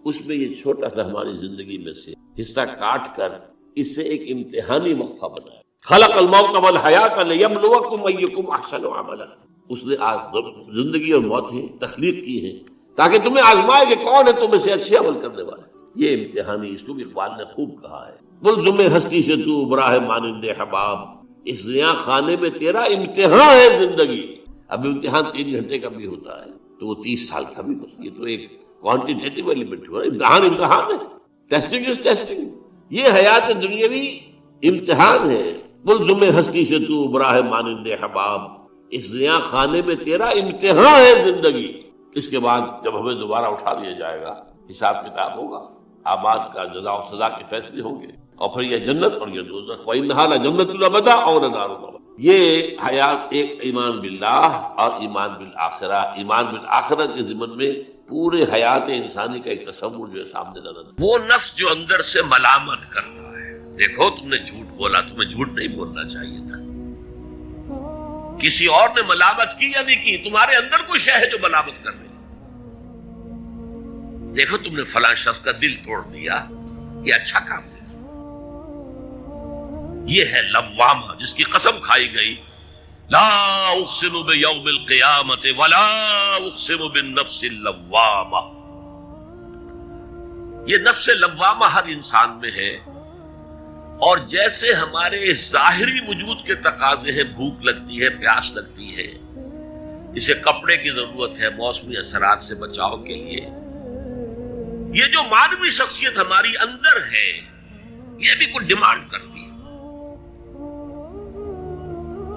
[SPEAKER 1] اس میں یہ چھوٹا سا ہماری زندگی میں سے حصہ کاٹ کر اسے ایک امتحانی وقفہ بنایا۔ خلق الموت والحیات لیبلوکم ایکم احسن عملا، اس نے زندگی اور موت تخلیق کی ہے تاکہ تمہیں آزمائے کہ کون ہے تم میں سے اچھے عمل کرنے والا۔ یہ امتحانی، اس کو بھی اقبال نے خوب کہا ہے، ملزم ہستی سے تو ابراہ مانند حباب، اس زیاں خانے میں تیرا امتحان ہے زندگی۔ اب امتحان 3 گھنٹے کا بھی ہوتا ہے تو وہ 30 سال کا بھی ہوتا ہے، یہ تو ایک کوانٹیٹیو ایلیمنٹ ہوا، امتحان ہے، ٹیسٹنگ از ٹیسٹنگ۔ یہ حیات دنیاوی امتحان ہے، ملزم ہستی سے تو ابراہ مانند حباب، اس زیاں خانے میں تیرا امتحان ہے زندگی۔ اس کے بعد جب ہمیں دوبارہ اٹھا لیا جائے گا، حساب کتاب ہوگا، اعمال کا جزا و سزا کے فیصلے ہوں گے، اور پھر یہ جنت اور یہ دوزخ، وَإِنَّهَا لَجَنَّةٌ أَبَدًا أَوْ لَنَارٌ أَبَدًا۔ یہ حیات ایک ایمان باللہ اور ایمان بالآخرہ، ایمان بالآخرت کے ضمن میں پورے حیات انسانی کا ایک تصور جو ہے سامنے نظر۔ وہ نفس جو اندر سے ملامت کرتا ہے، دیکھو تم نے جھوٹ بولا، تمہیں جھوٹ نہیں بولنا چاہیے تھا، کسی اور نے ملامت کی یا نہیں کی، تمہارے اندر کوئی شے ہے جو ملامت کر رہی، دیکھو تم نے فلاں شخص کا دل توڑ دیا، یہ اچھا کام ہے۔ یہ ہے لوامہ، جس کی قسم کھائی گئی، لا اقسم بیوم القیامت ولا اقسم بالنفس اللوامہ۔ یہ نفس لوامہ ہر انسان میں ہے، اور جیسے ہمارے ظاہری وجود کے تقاضے ہیں، بھوک لگتی ہے، پیاس لگتی ہے، اسے کپڑے کی ضرورت ہے موسمی اثرات سے بچاؤ کے لیے، یہ جو مانوی شخصیت ہماری اندر ہے یہ بھی کچھ ڈیمانڈ کرتی ہے،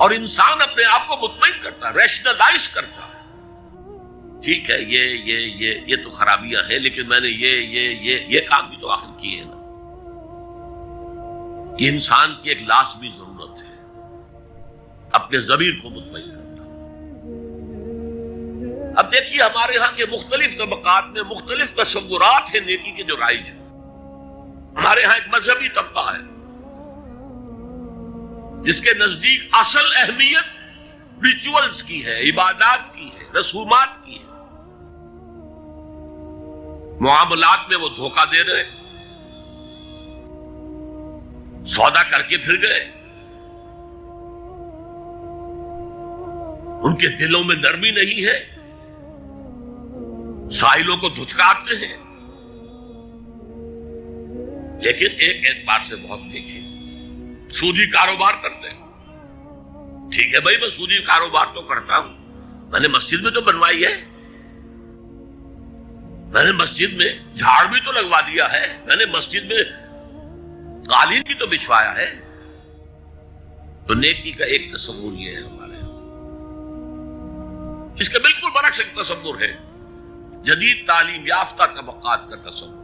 [SPEAKER 1] اور انسان اپنے آپ کو مطمئن کرتا ہے، ریشنلائز کرتا ہے، ٹھیک ہے یہ تو خرابیاں ہیں، لیکن میں نے یہ کام بھی تو آخر کیے ہیں نا۔ یہ انسان کی ایک لازمی ضرورت ہے، اپنے ضمیر کو مطمئن کرنا۔ اب دیکھیے ہمارے ہاں کے مختلف طبقات میں مختلف تصورات ہیں نیکی کے جو رائج ہیں۔ ہمارے ہاں ایک مذہبی طبقہ ہے جس کے نزدیک اصل اہمیت ریچولز کی ہے، عبادات کی ہے، رسومات کی ہے۔ معاملات میں وہ دھوکہ دے رہے، سودا کر کے پھر گئے، ان کے دلوں میں نرمی نہیں ہے، سائلوں کو دھتکارتے ہیں، لیکن ایک اعتبار سے بہت دیکھیں، سودی کاروبار کرتے ہیں، ٹھیک ہے بھائی میں سودی کاروبار تو کرتا ہوں، میں نے مسجد میں تو بنوائی ہے، میں نے مسجد میں جھاڑ بھی تو لگوا دیا ہے، میں نے مسجد میں قالین بھی تو بچھوایا ہے۔ تو نیکی کا ایک تصور یہ ہے ہمارے یہاں، اس کے بالکل برعکس ایک تصور ہے جدید تعلیم یافتہ طبقات کا تصور۔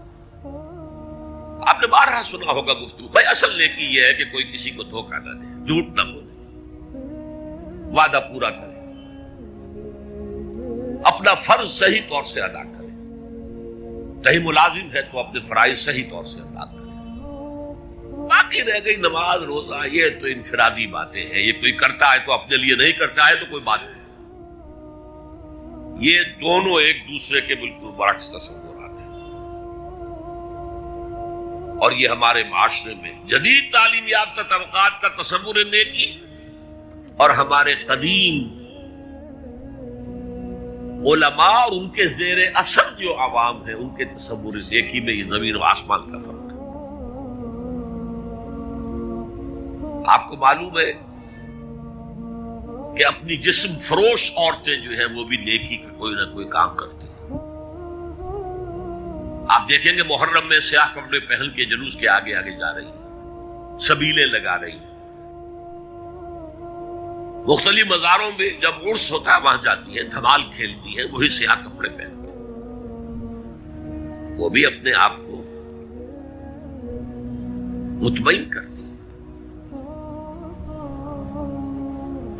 [SPEAKER 1] آپ نے بارہا سنا ہوگا گفتگو، بھائی اصل نیکی یہ ہے کہ کوئی کسی کو دھوکہ نہ دے، جھوٹ نہ بولے، وعدہ پورا کرے، اپنا فرض صحیح طور سے ادا کرے، کہیں ملازم ہے تو اپنے فرائض صحیح طور سے ادا کرے۔ باقی رہ گئی نماز روزہ، یہ تو انفرادی باتیں ہیں، یہ کوئی کرتا ہے تو اپنے لیے نہیں کرتا ہے تو کوئی بات نہیں۔ یہ دونوں ایک دوسرے کے بالکل برعکس تصورات ہیں، اور یہ ہمارے معاشرے میں جدید تعلیم یافتہ طبقات کا تصور نیکی اور ہمارے قدیم علماء اور ان کے زیر اثر جو عوام ہیں ان کے تصور نیکی میں یہ زمین و آسمان کا فرق ہے۔ آپ کو معلوم ہے کہ اپنی جسم فروش عورتیں جو ہیں وہ بھی نیکی کا کوئی نہ کوئی کام کرتی ہیں۔ آپ دیکھیں گے محرم میں سیاہ کپڑے پہن کے جلوس کے آگے آگے جا رہی ہیں، سبیلے لگا رہی ہیں، مختلف مزاروں میں جب عرس ہوتا ہے وہاں جاتی ہیں، دھمال کھیلتی ہیں، وہی سیاہ کپڑے پہن کے، وہ بھی اپنے آپ کو مطمئن کرتی ہیں۔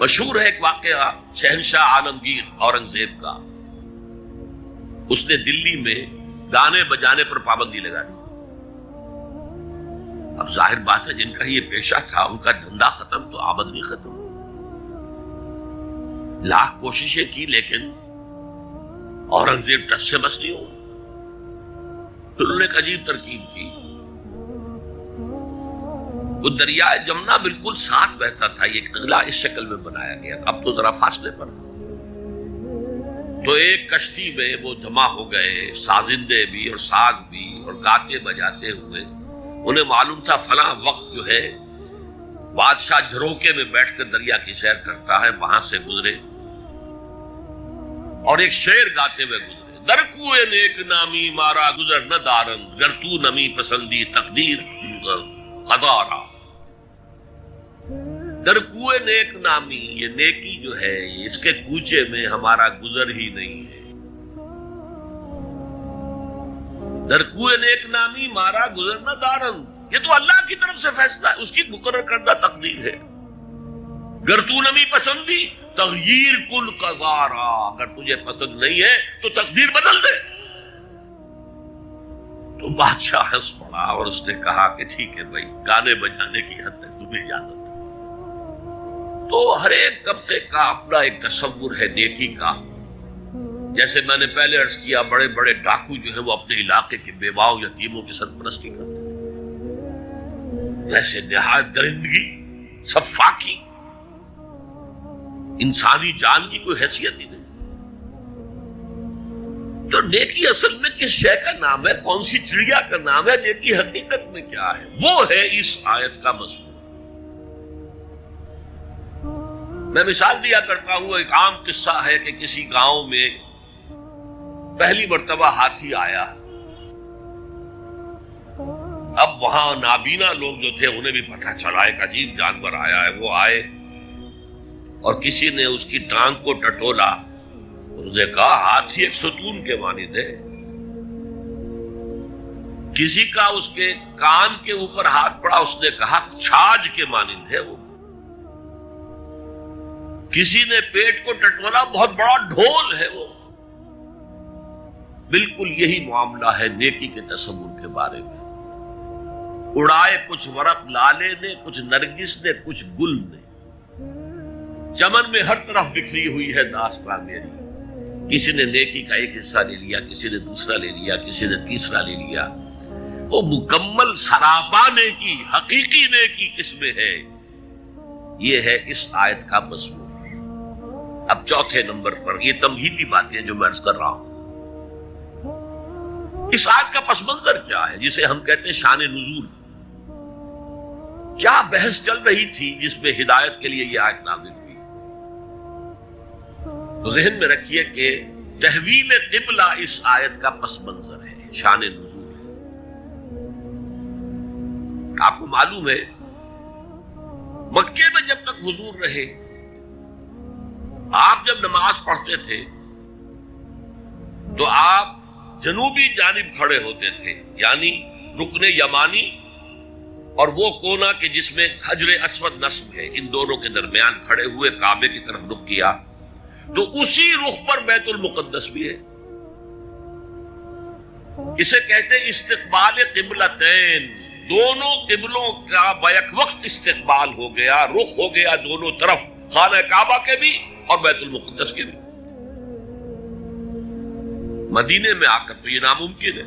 [SPEAKER 1] مشہور ہے ایک واقعہ شہنشاہ عالمگیر اورنگزیب کا، اس نے دلی میں گانے بجانے پر پابندی لگا دی۔ اب ظاہر بات ہے جن کا یہ پیشہ تھا ان کا دھندا ختم تو آمدنی ختم، لاکھ کوششیں کی لیکن اورنگزیب ٹس سے بس نہیں ہوا۔ تو انہوں نے ایک عجیب ترکیب کی، وہ دریائے جمنا بالکل ساتھ بہتا تھا، یہ قلعہ اس شکل میں بنایا گیا تھا، اب تو ذرا فاصلے پر، تو ایک کشتی میں وہ جمع ہو گئے، سازندے بھی اور ساز بھی اور گاتے بجاتے ہوئے۔ انہیں معلوم تھا فلاں وقت جو ہے بادشاہ جھروکے میں بیٹھ کر دریا کی سیر کرتا ہے، وہاں سے گزرے اور ایک شعر گاتے ہوئے گزرے، در کوئے نیک نامی مارا گزر نہ دارن، گر تو نمی پسندی تقدیر قضارا۔ در کوئے نیک نامی، یہ نیکی جو ہے اس کے کوچے میں ہمارا گزر ہی نہیں ہے۔ در کوئے نیک نامی مارا گزر نہ دارن، یہ تو اللہ کی طرف سے فیصلہ ہے، اس کی مقرر کردہ تقدیر ہے۔ گر تو نمی پسندی تغییر کل قضارا، اگر تجھے پسند نہیں ہے تو تقدیر بدل دے۔ تو بادشاہ ہنس پڑا اور اس نے کہا کہ ٹھیک ہے بھائی، گانے بجانے کی حد تک تمہیں اجازت ہے۔ تو ہر ایک طبقے کا اپنا ایک تصور ہے نیکی کا۔ جیسے میں نے پہلے عرض کیا، بڑے بڑے ڈاکو جو ہیں وہ اپنے علاقے کے بیواؤں یتیموں کی سرپرستی کرتے ہیں، ویسے نہایت درندگی، صفاقی، انسانی جان کی کوئی حیثیت ہی نہیں۔ تو نیکی اصل میں کس شے کا نام ہے، کون سی چڑیا کا نام ہے، نیکی حقیقت میں کیا ہے، وہ ہے اس آیت کا مضمون۔ میں مثال دیا کرتا ہوں، ایک عام قصہ ہے کہ کسی گاؤں میں پہلی مرتبہ ہاتھی آیا۔ اب وہاں نابینا لوگ جو تھے انہیں بھی پتہ چلا ایک عجیب جانور آیا ہے، وہ آئے اور کسی نے اس کی ٹانگ کو ٹٹولا، اس نے کہا ہاتھی ایک ستون کے مانند ہے۔ کسی کا اس کے کان کے اوپر ہاتھ پڑا، اس نے کہا چھاج کے مانند ہے وہ۔ کسی نے پیٹ کو ٹٹولا، بہت بڑا ڈھول ہے وہ۔ بالکل یہی معاملہ ہے نیکی کے تصور کے بارے میں۔ اڑائے کچھ ورق لالے نے، کچھ نرگس نے، کچھ گل نے، چمن میں ہر طرف بکھری ہوئی ہے داستان میری۔ کسی نے نیکی کا ایک حصہ لے لیا، کسی نے دوسرا لے لیا، کسی نے تیسرا لے لیا۔ وہ مکمل سراپا نیکی، حقیقی نیکی کس میں ہے، یہ ہے اس آیت کا مضمون۔ اب چوتھے نمبر پر یہ تمہیدی باتیں جو میں عرض کر رہا ہوں، اس آیت کا پس منظر کیا ہے جسے ہم کہتے ہیں شان نزول۔ کیا بحث چل رہی تھی جس میں ہدایت کے لیے یہ آیت نازل ہوئی؟ تو ذہن میں رکھیے کہ تحویل قبلہ اس آیت کا پس منظر ہے، شان نزول ہے۔ آپ کو معلوم ہے مکے میں جب تک حضور رہے، آپ جب نماز پڑھتے تھے تو آپ جنوبی جانب کھڑے ہوتے تھے، یعنی رکن یمانی اور وہ کونا کہ جس میں حجر اسود نصب ہے، ان دونوں کے درمیان کھڑے ہوئے کعبے کی طرف رخ کیا، تو اسی رخ پر بیت المقدس بھی ہے۔ اسے کہتے ہیں استقبال قبلتین، دونوں قبلوں کا بیک وقت استقبال ہو گیا، رخ ہو گیا دونوں طرف، خانہ کعبہ کے بھی اور بیت المقدس کے بھی۔ مدینے میں آ کر تو یہ ناممکن ہے۔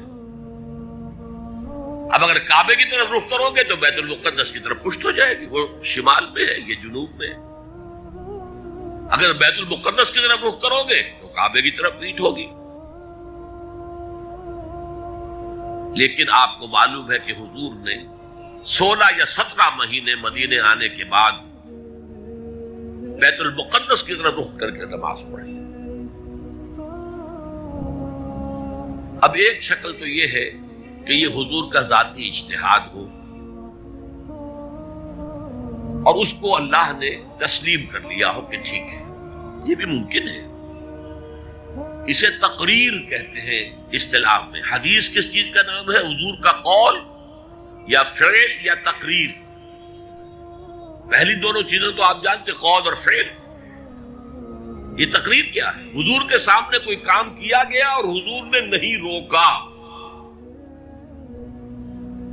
[SPEAKER 1] اب اگر کعبے کی طرف رخ کرو گے تو بیت المقدس کی طرف پشت ہو جائے گی، وہ شمال میں ہے، یہ جنوب میں ہے۔ اگر بیت المقدس کی طرف رخ کرو گے تو کعبے کی طرف پیٹھ ہوگی۔ لیکن آپ کو معلوم ہے کہ حضور نے 16 یا 17 مہینے مدینے آنے کے بعد بیت المقدس کی طرف رخ کر کے نماز پڑھی۔ اب ایک شکل تو یہ ہے کہ یہ حضور کا ذاتی اجتہاد ہو اور اس کو اللہ نے تسلیم کر لیا ہو کہ ٹھیک ہے، یہ بھی ممکن ہے۔ اسے تقریر کہتے ہیں اصطلاح میں۔ حدیث کس چیز کا نام ہے؟ حضور کا قول یا فعل یا تقریر۔ پہلی دونوں چیزیں تو آپ جانتے، قول اور فعل۔ یہ تقریر کیا ہے؟ حضور کے سامنے کوئی کام کیا گیا اور حضور نے نہیں روکا،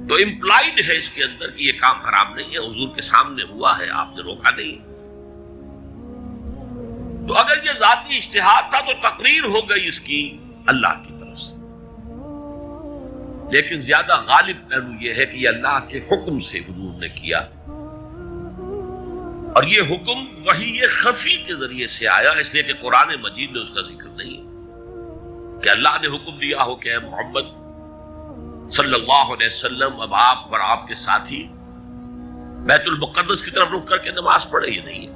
[SPEAKER 1] تو امپلائڈ ہے اس کے اندر کہ یہ کام حرام نہیں ہے، حضور کے سامنے ہوا ہے، آپ نے روکا نہیں۔ تو اگر یہ ذاتی اجتہاد تھا تو تقریر ہو گئی اس کی اللہ کی طرف سے۔ لیکن زیادہ غالب پہلو یہ ہے کہ یہ اللہ کے حکم سے حضور نے کیا، اور یہ حکم وحی خفی کے ذریعے سے آیا، اس لیے کہ قرآن مجید میں اس کا ذکر نہیں ہے کہ اللہ نے حکم دیا ہو کہ اے محمد صلی اللہ علیہ وسلم اب آپ اور آپ کے ساتھی بیت المقدس کی طرف رخ کر کے نماز پڑھے، یہ نہیں ہے۔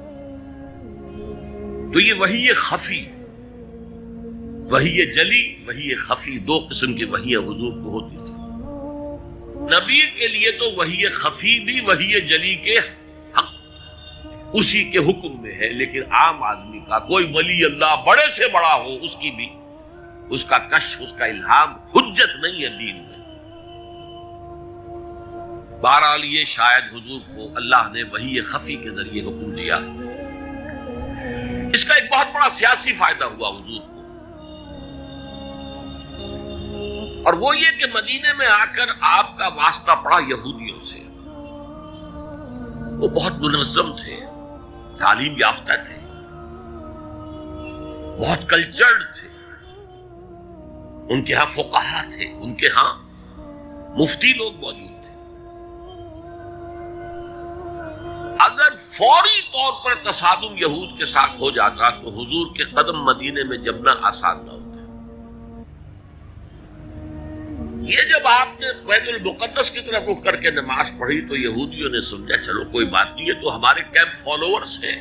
[SPEAKER 1] تو یہ وحی خفی، وحی جلی، وحی خفی، دو قسم کی وحیاں حضور کو ہوتی تھی۔ نبی کے لیے تو وحی خفی بھی وحی جلی کے حق اسی کے حکم میں ہے، لیکن عام آدمی کا کوئی ولی اللہ بڑے سے بڑا ہو، اس کی بھی اس کا کشف، اس کا الہام حجت نہیں ہے دین میں۔ بہرحال یہ شاید حضور کو اللہ نے وحی خفی کے ذریعے حکم دیا۔ اس کا ایک بہت بڑا سیاسی فائدہ ہوا حضور کو، اور وہ یہ کہ مدینے میں آ کر آپ کا واسطہ پڑا یہودیوں سے۔ وہ بہت منظم تھے، تعلیم یافتہ تھے، بہت کلچرڈ تھے، ان کے ہاں فقہا تھے، ان کے ہاں مفتی لوگ موجود تھے۔ اگر فوری طور پر تصادم یہود کے ساتھ ہو جاتا تو حضور کے قدم مدینے میں جمنا آسان نہ ہوتا۔ یہ جب آپ نے بیت المقدس کی طرف رخ کر کے نماز پڑھی تو یہودیوں نے سمجھا چلو کوئی بات نہیں، یہ تو ہمارے کیمپ فالوورز ہیں،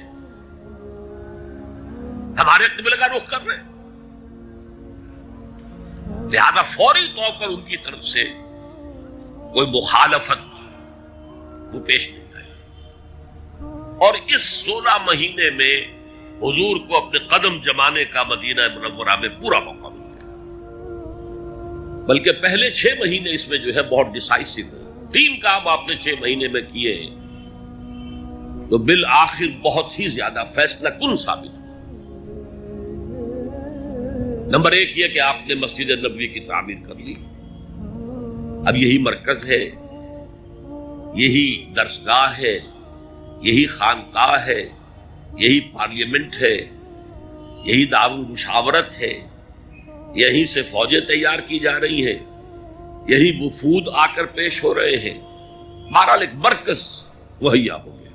[SPEAKER 1] ہمارے قبلے کا رخ کر رہے ہیں، لہذا فوری طور پر ان کی طرف سے کوئی مخالفت وہ پیش نہیں آئی، اور اس 16 مہینے میں حضور کو اپنے قدم جمانے کا مدینہ منورہ میں پورا موقع ملا، بلکہ پہلے 6 مہینے اس میں جو ہے بہت ڈیسائسو ہے۔ 3 کام آپ نے 6 مہینے میں کیے ہیں تو بالآخر بہت ہی زیادہ فیصلہ کن ثابت ہو۔ نمبر 1 یہ کہ آپ نے مسجد نبوی کی تعمیر کر لی، اب یہی مرکز ہے، یہی درسگاہ ہے، یہی خانقاہ ہے، یہی پارلیمنٹ ہے، یہی دارالمشاورت ہے، یہیں سے فوجیں تیار کی جا رہی ہیں، یہی وفود آ کر پیش ہو رہے ہیں، بہرحال ایک مرکز مہیا ہو گیا۔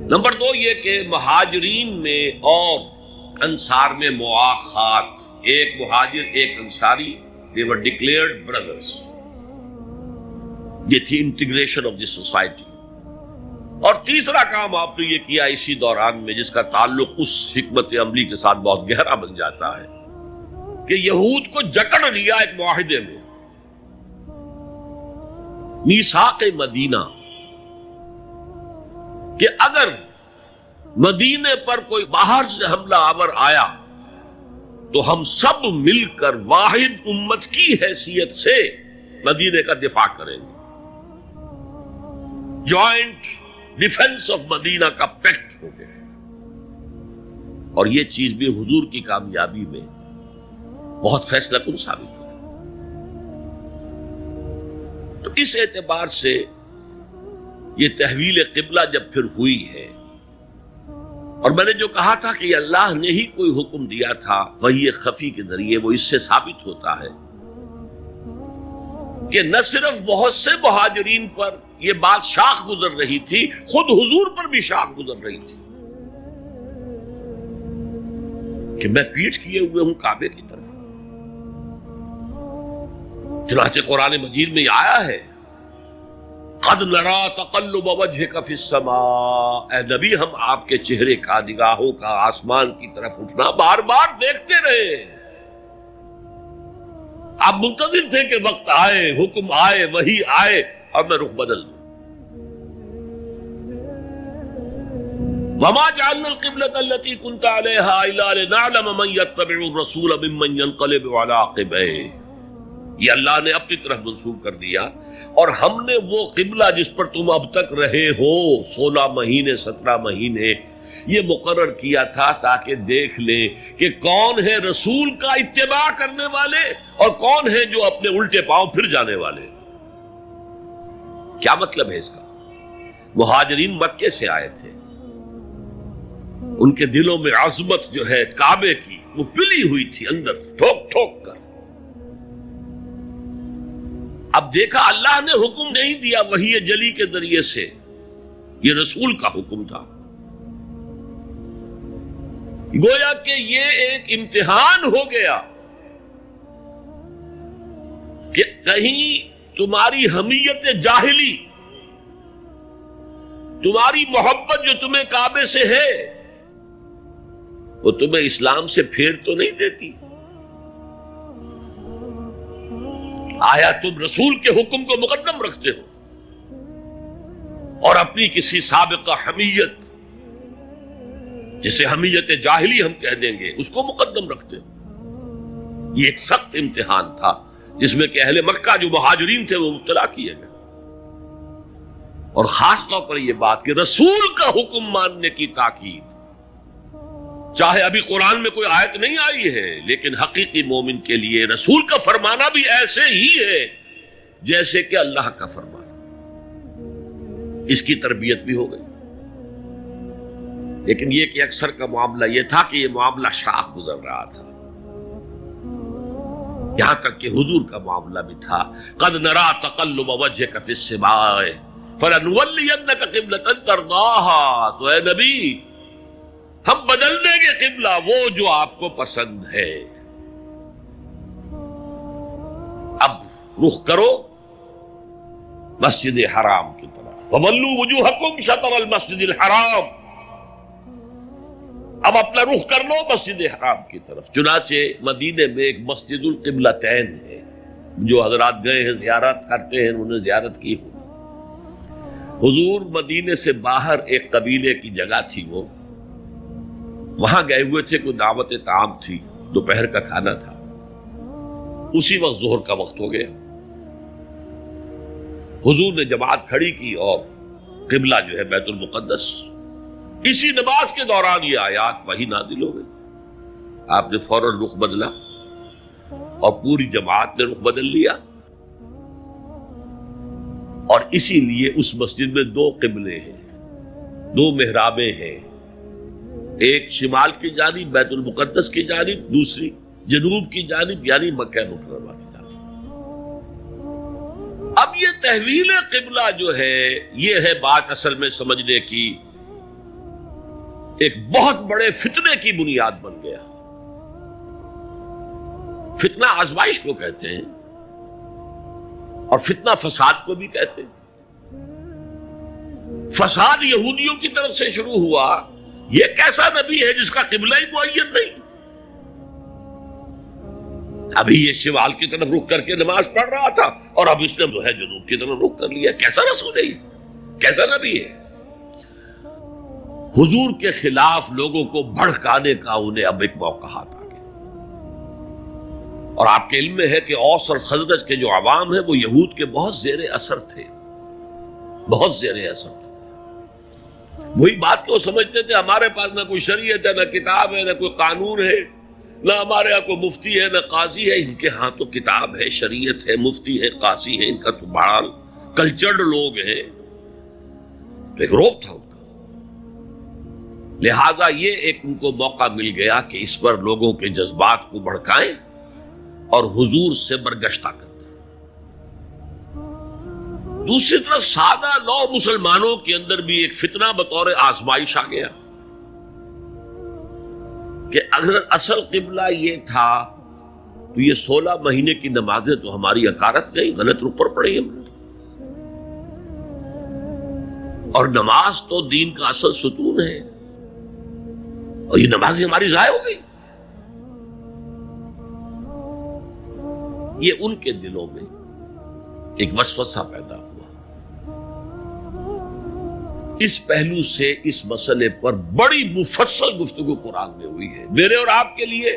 [SPEAKER 1] نمبر 2 یہ کہ مہاجرین میں اور انصار میں مواخات، ایک مہاجر ایک Ansari, they were declared brothers۔ یہ تھی انٹیگریشن آف دی سوسائٹی۔ اور تیسرا کام آپ نے یہ کیا اسی دوران میں، جس کا تعلق اس حکمت عملی کے ساتھ بہت گہرا بن جاتا ہے، کہ یہود کو جکڑ لیا ایک معاہدے میں، میثاق مدینہ، کہ اگر مدینے پر کوئی باہر سے حملہ آور آیا تو ہم سب مل کر واحد امت کی حیثیت سے مدینے کا دفاع کریں گے۔ جوائنٹ ڈیفنس آف مدینہ کا پیکٹ ہو گیا، اور یہ چیز بھی حضور کی کامیابی میں بہت فیصلہ کن ثابت ہوئی۔ تو اس اعتبار سے یہ تحویل قبلہ جب پھر ہوئی ہے، اور میں نے جو کہا تھا کہ اللہ نے ہی کوئی حکم دیا تھا وحی خفی کے ذریعے، وہ اس سے ثابت ہوتا ہے کہ نہ صرف بہت سے مہاجرین پر یہ بات شاخ گزر رہی تھی، خود حضور پر بھی شاخ گزر رہی تھی کہ میں پیٹھ کیے ہوئے ہوں کعبے کی طرف۔ چنانچہ قرآن مجید میں یہ آیا ہے، قد نرا تقلب وجهك في السماء، اے نبی ہم آپ کے چہرے کا، نگاہوں کا آسمان کی طرف اٹھنا بار بار دیکھتے رہے۔ آپ منتظر تھے کہ وقت آئے، حکم آئے، وحی آئے اور میں رخ بدل دوں۔ وما جعلنا القبلة التي كنت عليها الا لنعلم من يتبع الرسول ممن ينقلب على عقبيه، یہ اللہ نے اپنی طرف منسوب کر دیا، اور ہم نے وہ قبلہ جس پر تم اب تک رہے ہو 16 مہینے 17 مہینے، یہ مقرر کیا تھا تاکہ دیکھ لے کہ کون ہے رسول کا اتباع کرنے والے اور کون ہے جو اپنے الٹے پاؤں پھر جانے والے۔ کیا مطلب ہے اس کا؟ مہاجرین مکے سے آئے تھے، ان کے دلوں میں عظمت جو ہے کعبے کی وہ پلی ہوئی تھی اندر ٹھوک ٹھوک کر۔ اب دیکھا اللہ نے حکم نہیں دیا وحی جلی کے ذریعے سے، یہ رسول کا حکم تھا۔ گویا کہ یہ ایک امتحان ہو گیا کہ کہیں تمہاری حمیت جاہلی، تمہاری محبت جو تمہیں کعبے سے ہے، وہ تمہیں اسلام سے پھیر تو نہیں دیتی۔ آیا تم رسول کے حکم کو مقدم رکھتے ہو اور اپنی کسی سابقہ حمیت، جسے حمیت جاہلی ہم کہہ دیں گے، اس کو مقدم رکھتے ہو۔ یہ ایک سخت امتحان تھا جس میں کہ اہل مکہ جو مہاجرین تھے وہ مبتلا کیے گئے، اور خاص طور پر یہ بات کہ رسول کا حکم ماننے کی تاکید، چاہے ابھی قرآن میں کوئی آیت نہیں آئی ہے، لیکن حقیقی مومن کے لیے رسول کا فرمانا بھی ایسے ہی ہے جیسے کہ اللہ کا فرمانا۔ اس کی تربیت بھی ہو گئی، لیکن یہ کہ اکثر کا معاملہ یہ تھا کہ یہ معاملہ شاخ گزر رہا تھا، یہاں تک کہ حضور کا معاملہ بھی تھا، قد نرا تقلب وجهك في السماء فلنولينك قبلة ترضاها، تو اے نبی ہم بدل دیں گے قبلہ وہ جو آپ کو پسند ہے۔ اب رخ کرو مسجد حرام کی طرف، فولوا وجوہکم شطر المسجد الحرام، اب اپنا رخ کر لو مسجد حرام کی طرف۔ چنانچہ مدینے میں ایک مسجد القبلتین ہے، جو حضرات گئے ہیں زیارت کرتے ہیں انہوں نے زیارت کی ہوئی۔ حضور مدینے سے باہر ایک قبیلے کی جگہ تھی، وہ وہاں گئے ہوئے تھے، کوئی دعوت طعام تھی، دوپہر کا کھانا تھا، اسی وقت ظہر کا وقت ہو گیا۔ حضور نے جماعت کھڑی کی اور قبلہ جو ہے بیت المقدس، اسی نماز کے دوران یہ آیات وہی نازل ہو گئی۔ آپ نے فوراً رخ بدلا اور پوری جماعت نے رخ بدل لیا، اور اسی لیے اس مسجد میں 2 قبلے ہیں، 2 محرابیں ہیں، ایک شمال کی جانب بیت المقدس کی جانب، دوسری جنوب کی جانب یعنی مکہ مکرمہ کی جانب۔ اب یہ تحویل قبلہ جو ہے، یہ ہے بات اصل میں سمجھنے کی، ایک بہت بڑے فتنے کی بنیاد بن گیا۔ فتنہ آزمائش کو کہتے ہیں، اور فتنہ فساد کو بھی کہتے ہیں۔ فساد یہودیوں کی طرف سے شروع ہوا. یہ کیسا نبی ہے جس کا قبلہ ہی معین نہیں؟ ابھی یہ شمال کی طرف رخ کر کے نماز پڑھ رہا تھا اور اب اس نے جو ہے جنوب کی طرف رخ کر لیا. کیسا رسول ہے یہ؟ کیسا نبی ہے؟ حضور کے خلاف لوگوں کو بھڑکانے کا انہیں اب ایک موقع ہاتھ آ گیا. اور آپ کے علم میں ہے کہ اوس اور خزرج کے جو عوام ہیں وہ یہود کے بہت زیر اثر تھے، بہت زیر اثر تھے. وہی بات کہ وہ سمجھتے تھے ہمارے پاس نہ کوئی شریعت ہے، نہ کتاب ہے، نہ کوئی قانون ہے، نہ ہمارے ہاں کوئی مفتی ہے، نہ قاضی ہے. ان کے ہاں تو کتاب ہے، شریعت ہے، مفتی ہے، قاضی ہے. ان کا تو بڑا کلچرڈ لوگ ہیں. تو ایک روب تھا ان کا. لہذا یہ ایک ان کو موقع مل گیا کہ اس پر لوگوں کے جذبات کو بھڑکائیں اور حضور سے برگشتہ کر دیں. دوسری طرف سادہ نو مسلمانوں کے اندر بھی ایک فتنہ بطور آزمائش آ گیا کہ اگر اصل قبلہ یہ تھا تو یہ 16 مہینے کی نمازیں تو ہماری اکارت گئی، غلط رخ پر پڑی ہم نے. اور نماز تو دین کا اصل ستون ہے اور یہ نمازیں ہماری ضائع ہو گئی. یہ ان کے دلوں میں ایک وسوسہ پیدا ہوا. اس پہلو سے اس مسئلے پر بڑی مفصل گفتگو قرآن میں ہوئی ہے میرے اور آپ کے لیے.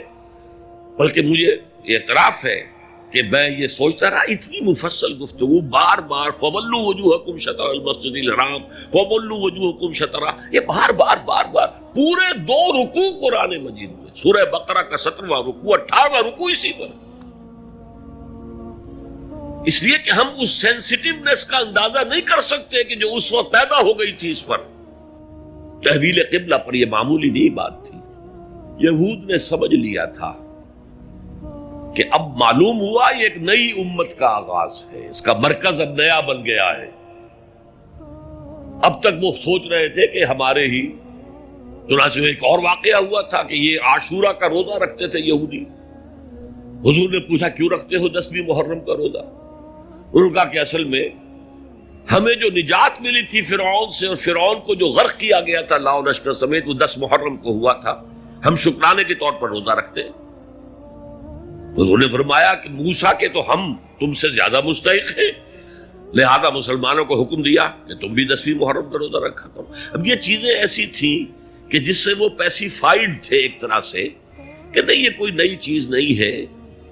[SPEAKER 1] بلکہ مجھے اعتراف ہے کہ میں یہ سوچتا رہا اتنی مفصل گفتگو بار بار فَوَلُّوا وُجُوهَكُمْ شَطْرَ الْمَسْجِدِ الْحَرَامِ فَوَلُّوا وُجُوهَكُمْ شَطْرَهُ، یہ بار بار پورے 2 رکوع قرآن مجید میں. سورہ بقرہ کا 17واں رکوع، 18واں رکوع اسی پر. اس لیے کہ ہم اس سینسٹیونیس کا اندازہ نہیں کر سکتے کہ جو اس وقت پیدا ہو گئی تھی اس پر. تحویل قبلہ پر یہ معمولی نہیں بات تھی. یہود نے سمجھ لیا تھا کہ اب معلوم ہوا یہ ایک نئی امت کا آغاز ہے، اس کا مرکز اب نیا بن گیا ہے. اب تک وہ سوچ رہے تھے کہ ہمارے ہی. چنانچہ ایک اور واقعہ ہوا تھا کہ یہ عاشورہ کا روزہ رکھتے تھے یہودی. حضور نے پوچھا کیوں رکھتے ہو 10ویں محرم کا روزہ؟ انہوں نے کہا کہ اصل میں ہمیں جو نجات ملی تھی فرعون سے، اور فرعون کو جو غرق کیا گیا تھا لاؤ لشکر سمیت، وہ 10 محرم کو ہوا تھا. ہم شکرانے کے طور پر روزہ رکھتے ہیں. حضور نے فرمایا کہ موسیٰ کے تو ہم تم سے زیادہ مستحق ہیں، لہذا مسلمانوں کو حکم دیا کہ تم بھی 10ویں محرم کا روزہ رکھا کرو. اب یہ چیزیں ایسی تھیں کہ جس سے وہ پیسیفائڈ تھے ایک طرح سے کہ نہیں یہ کوئی نئی چیز نہیں ہے،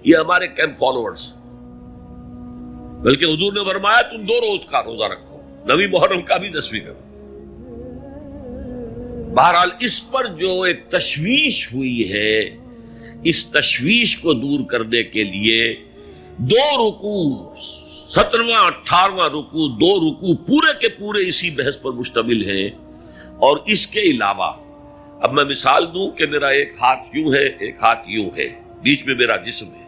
[SPEAKER 1] یہ ہمارے کیمپ فالوورز. بلکہ حضور نے فرمایا تم 2 روز کا روزہ رکھو، 9ویں محرم کا بھی 10ویں کا. بہرحال اس پر جو ایک تشویش ہوئی ہے، اس تشویش کو دور کرنے کے لیے 2 رکوع 17واں 18واں رکوع 2 رکوع پورے کے پورے اسی بحث پر مشتمل ہیں. اور اس کے علاوہ اب میں مثال دوں کہ میرا ایک ہاتھ یوں ہے، ایک ہاتھ یوں ہے، بیچ میں میرا جسم ہے.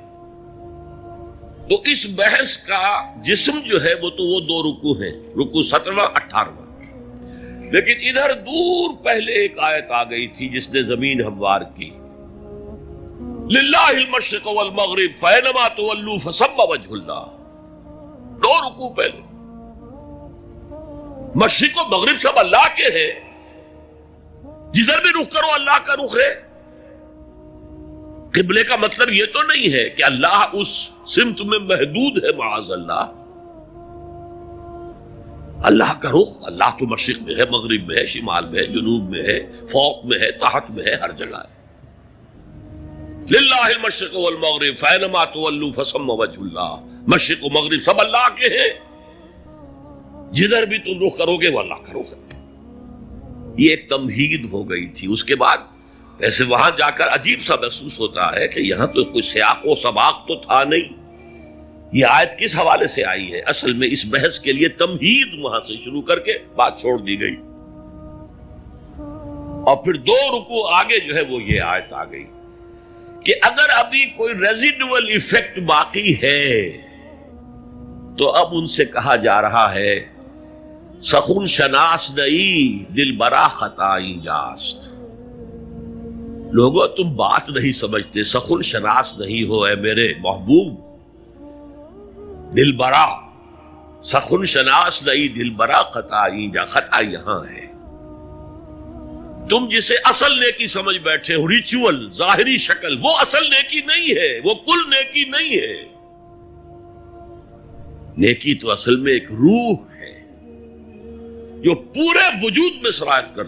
[SPEAKER 1] تو اس بحث کا جسم جو ہے وہ تو وہ 2 رکوع ہیں، رکوع 17واں 18واں. لیکن ادھر دور پہلے ایک آیت آ گئی تھی جس نے زمین ہموار کی. للہ المشرق والمغرب فینما تولوا فثم وجہ اللہ. 2 رکوع پہلے. مشرق و مغرب سب اللہ کے ہیں، جدھر بھی رخ کرو اللہ کا رخ ہے. قبلے کا مطلب یہ تو نہیں ہے کہ اللہ اس سمت میں محدود ہے، معاذ اللہ. اللہ کا رخ، اللہ تو مشرق میں ہے، مغرب میں ہے، شمال میں ہے، جنوب میں ہے، فوق میں ہے، تحت میں ہے، ہر جگہ ہے. للہ المشرق والمغرب فینما تولوا فثم وجہ اللہ. مشرق و مغرب سب اللہ کے ہیں، جدھر بھی تم رخ کرو گے وہ اللہ کا رخ ہے. یہ ایک تمہید ہو گئی تھی. اس کے بعد ایسے وہاں جا کر عجیب سا محسوس ہوتا ہے کہ یہاں تو کوئی سیاق و سباق تو تھا نہیں. یہ آیت کس حوالے سے آئی ہے؟ اصل میں اس بحث کے لیے تمہید وہاں سے شروع کر کے بات چھوڑ دی گئی. اور پھر 2 رکوع آگے جو ہے وہ یہ آیت آ گئی کہ اگر ابھی کوئی ریزیڈول ایفیکٹ باقی ہے تو اب ان سے کہا جا رہا ہے سخن شناس نئی دل برا خطائی جاست. لوگوں تم بات نہیں سمجھتے، سخن شناس نہیں ہو اے میرے محبوب. دل برا سخن شناس نئی دل برا خطائی، جا خطا یہاں ہے۔ تم جسے اصل نیکی سمجھ بیٹھے ہو، ریچول، ظاہری شکل، وہ اصل نیکی نہیں ہے، وہ کل نیکی نہیں ہے۔ نیکی تو اصل میں ایک روح ہے جو پورے وجود میں سرایت کرتی ہے۔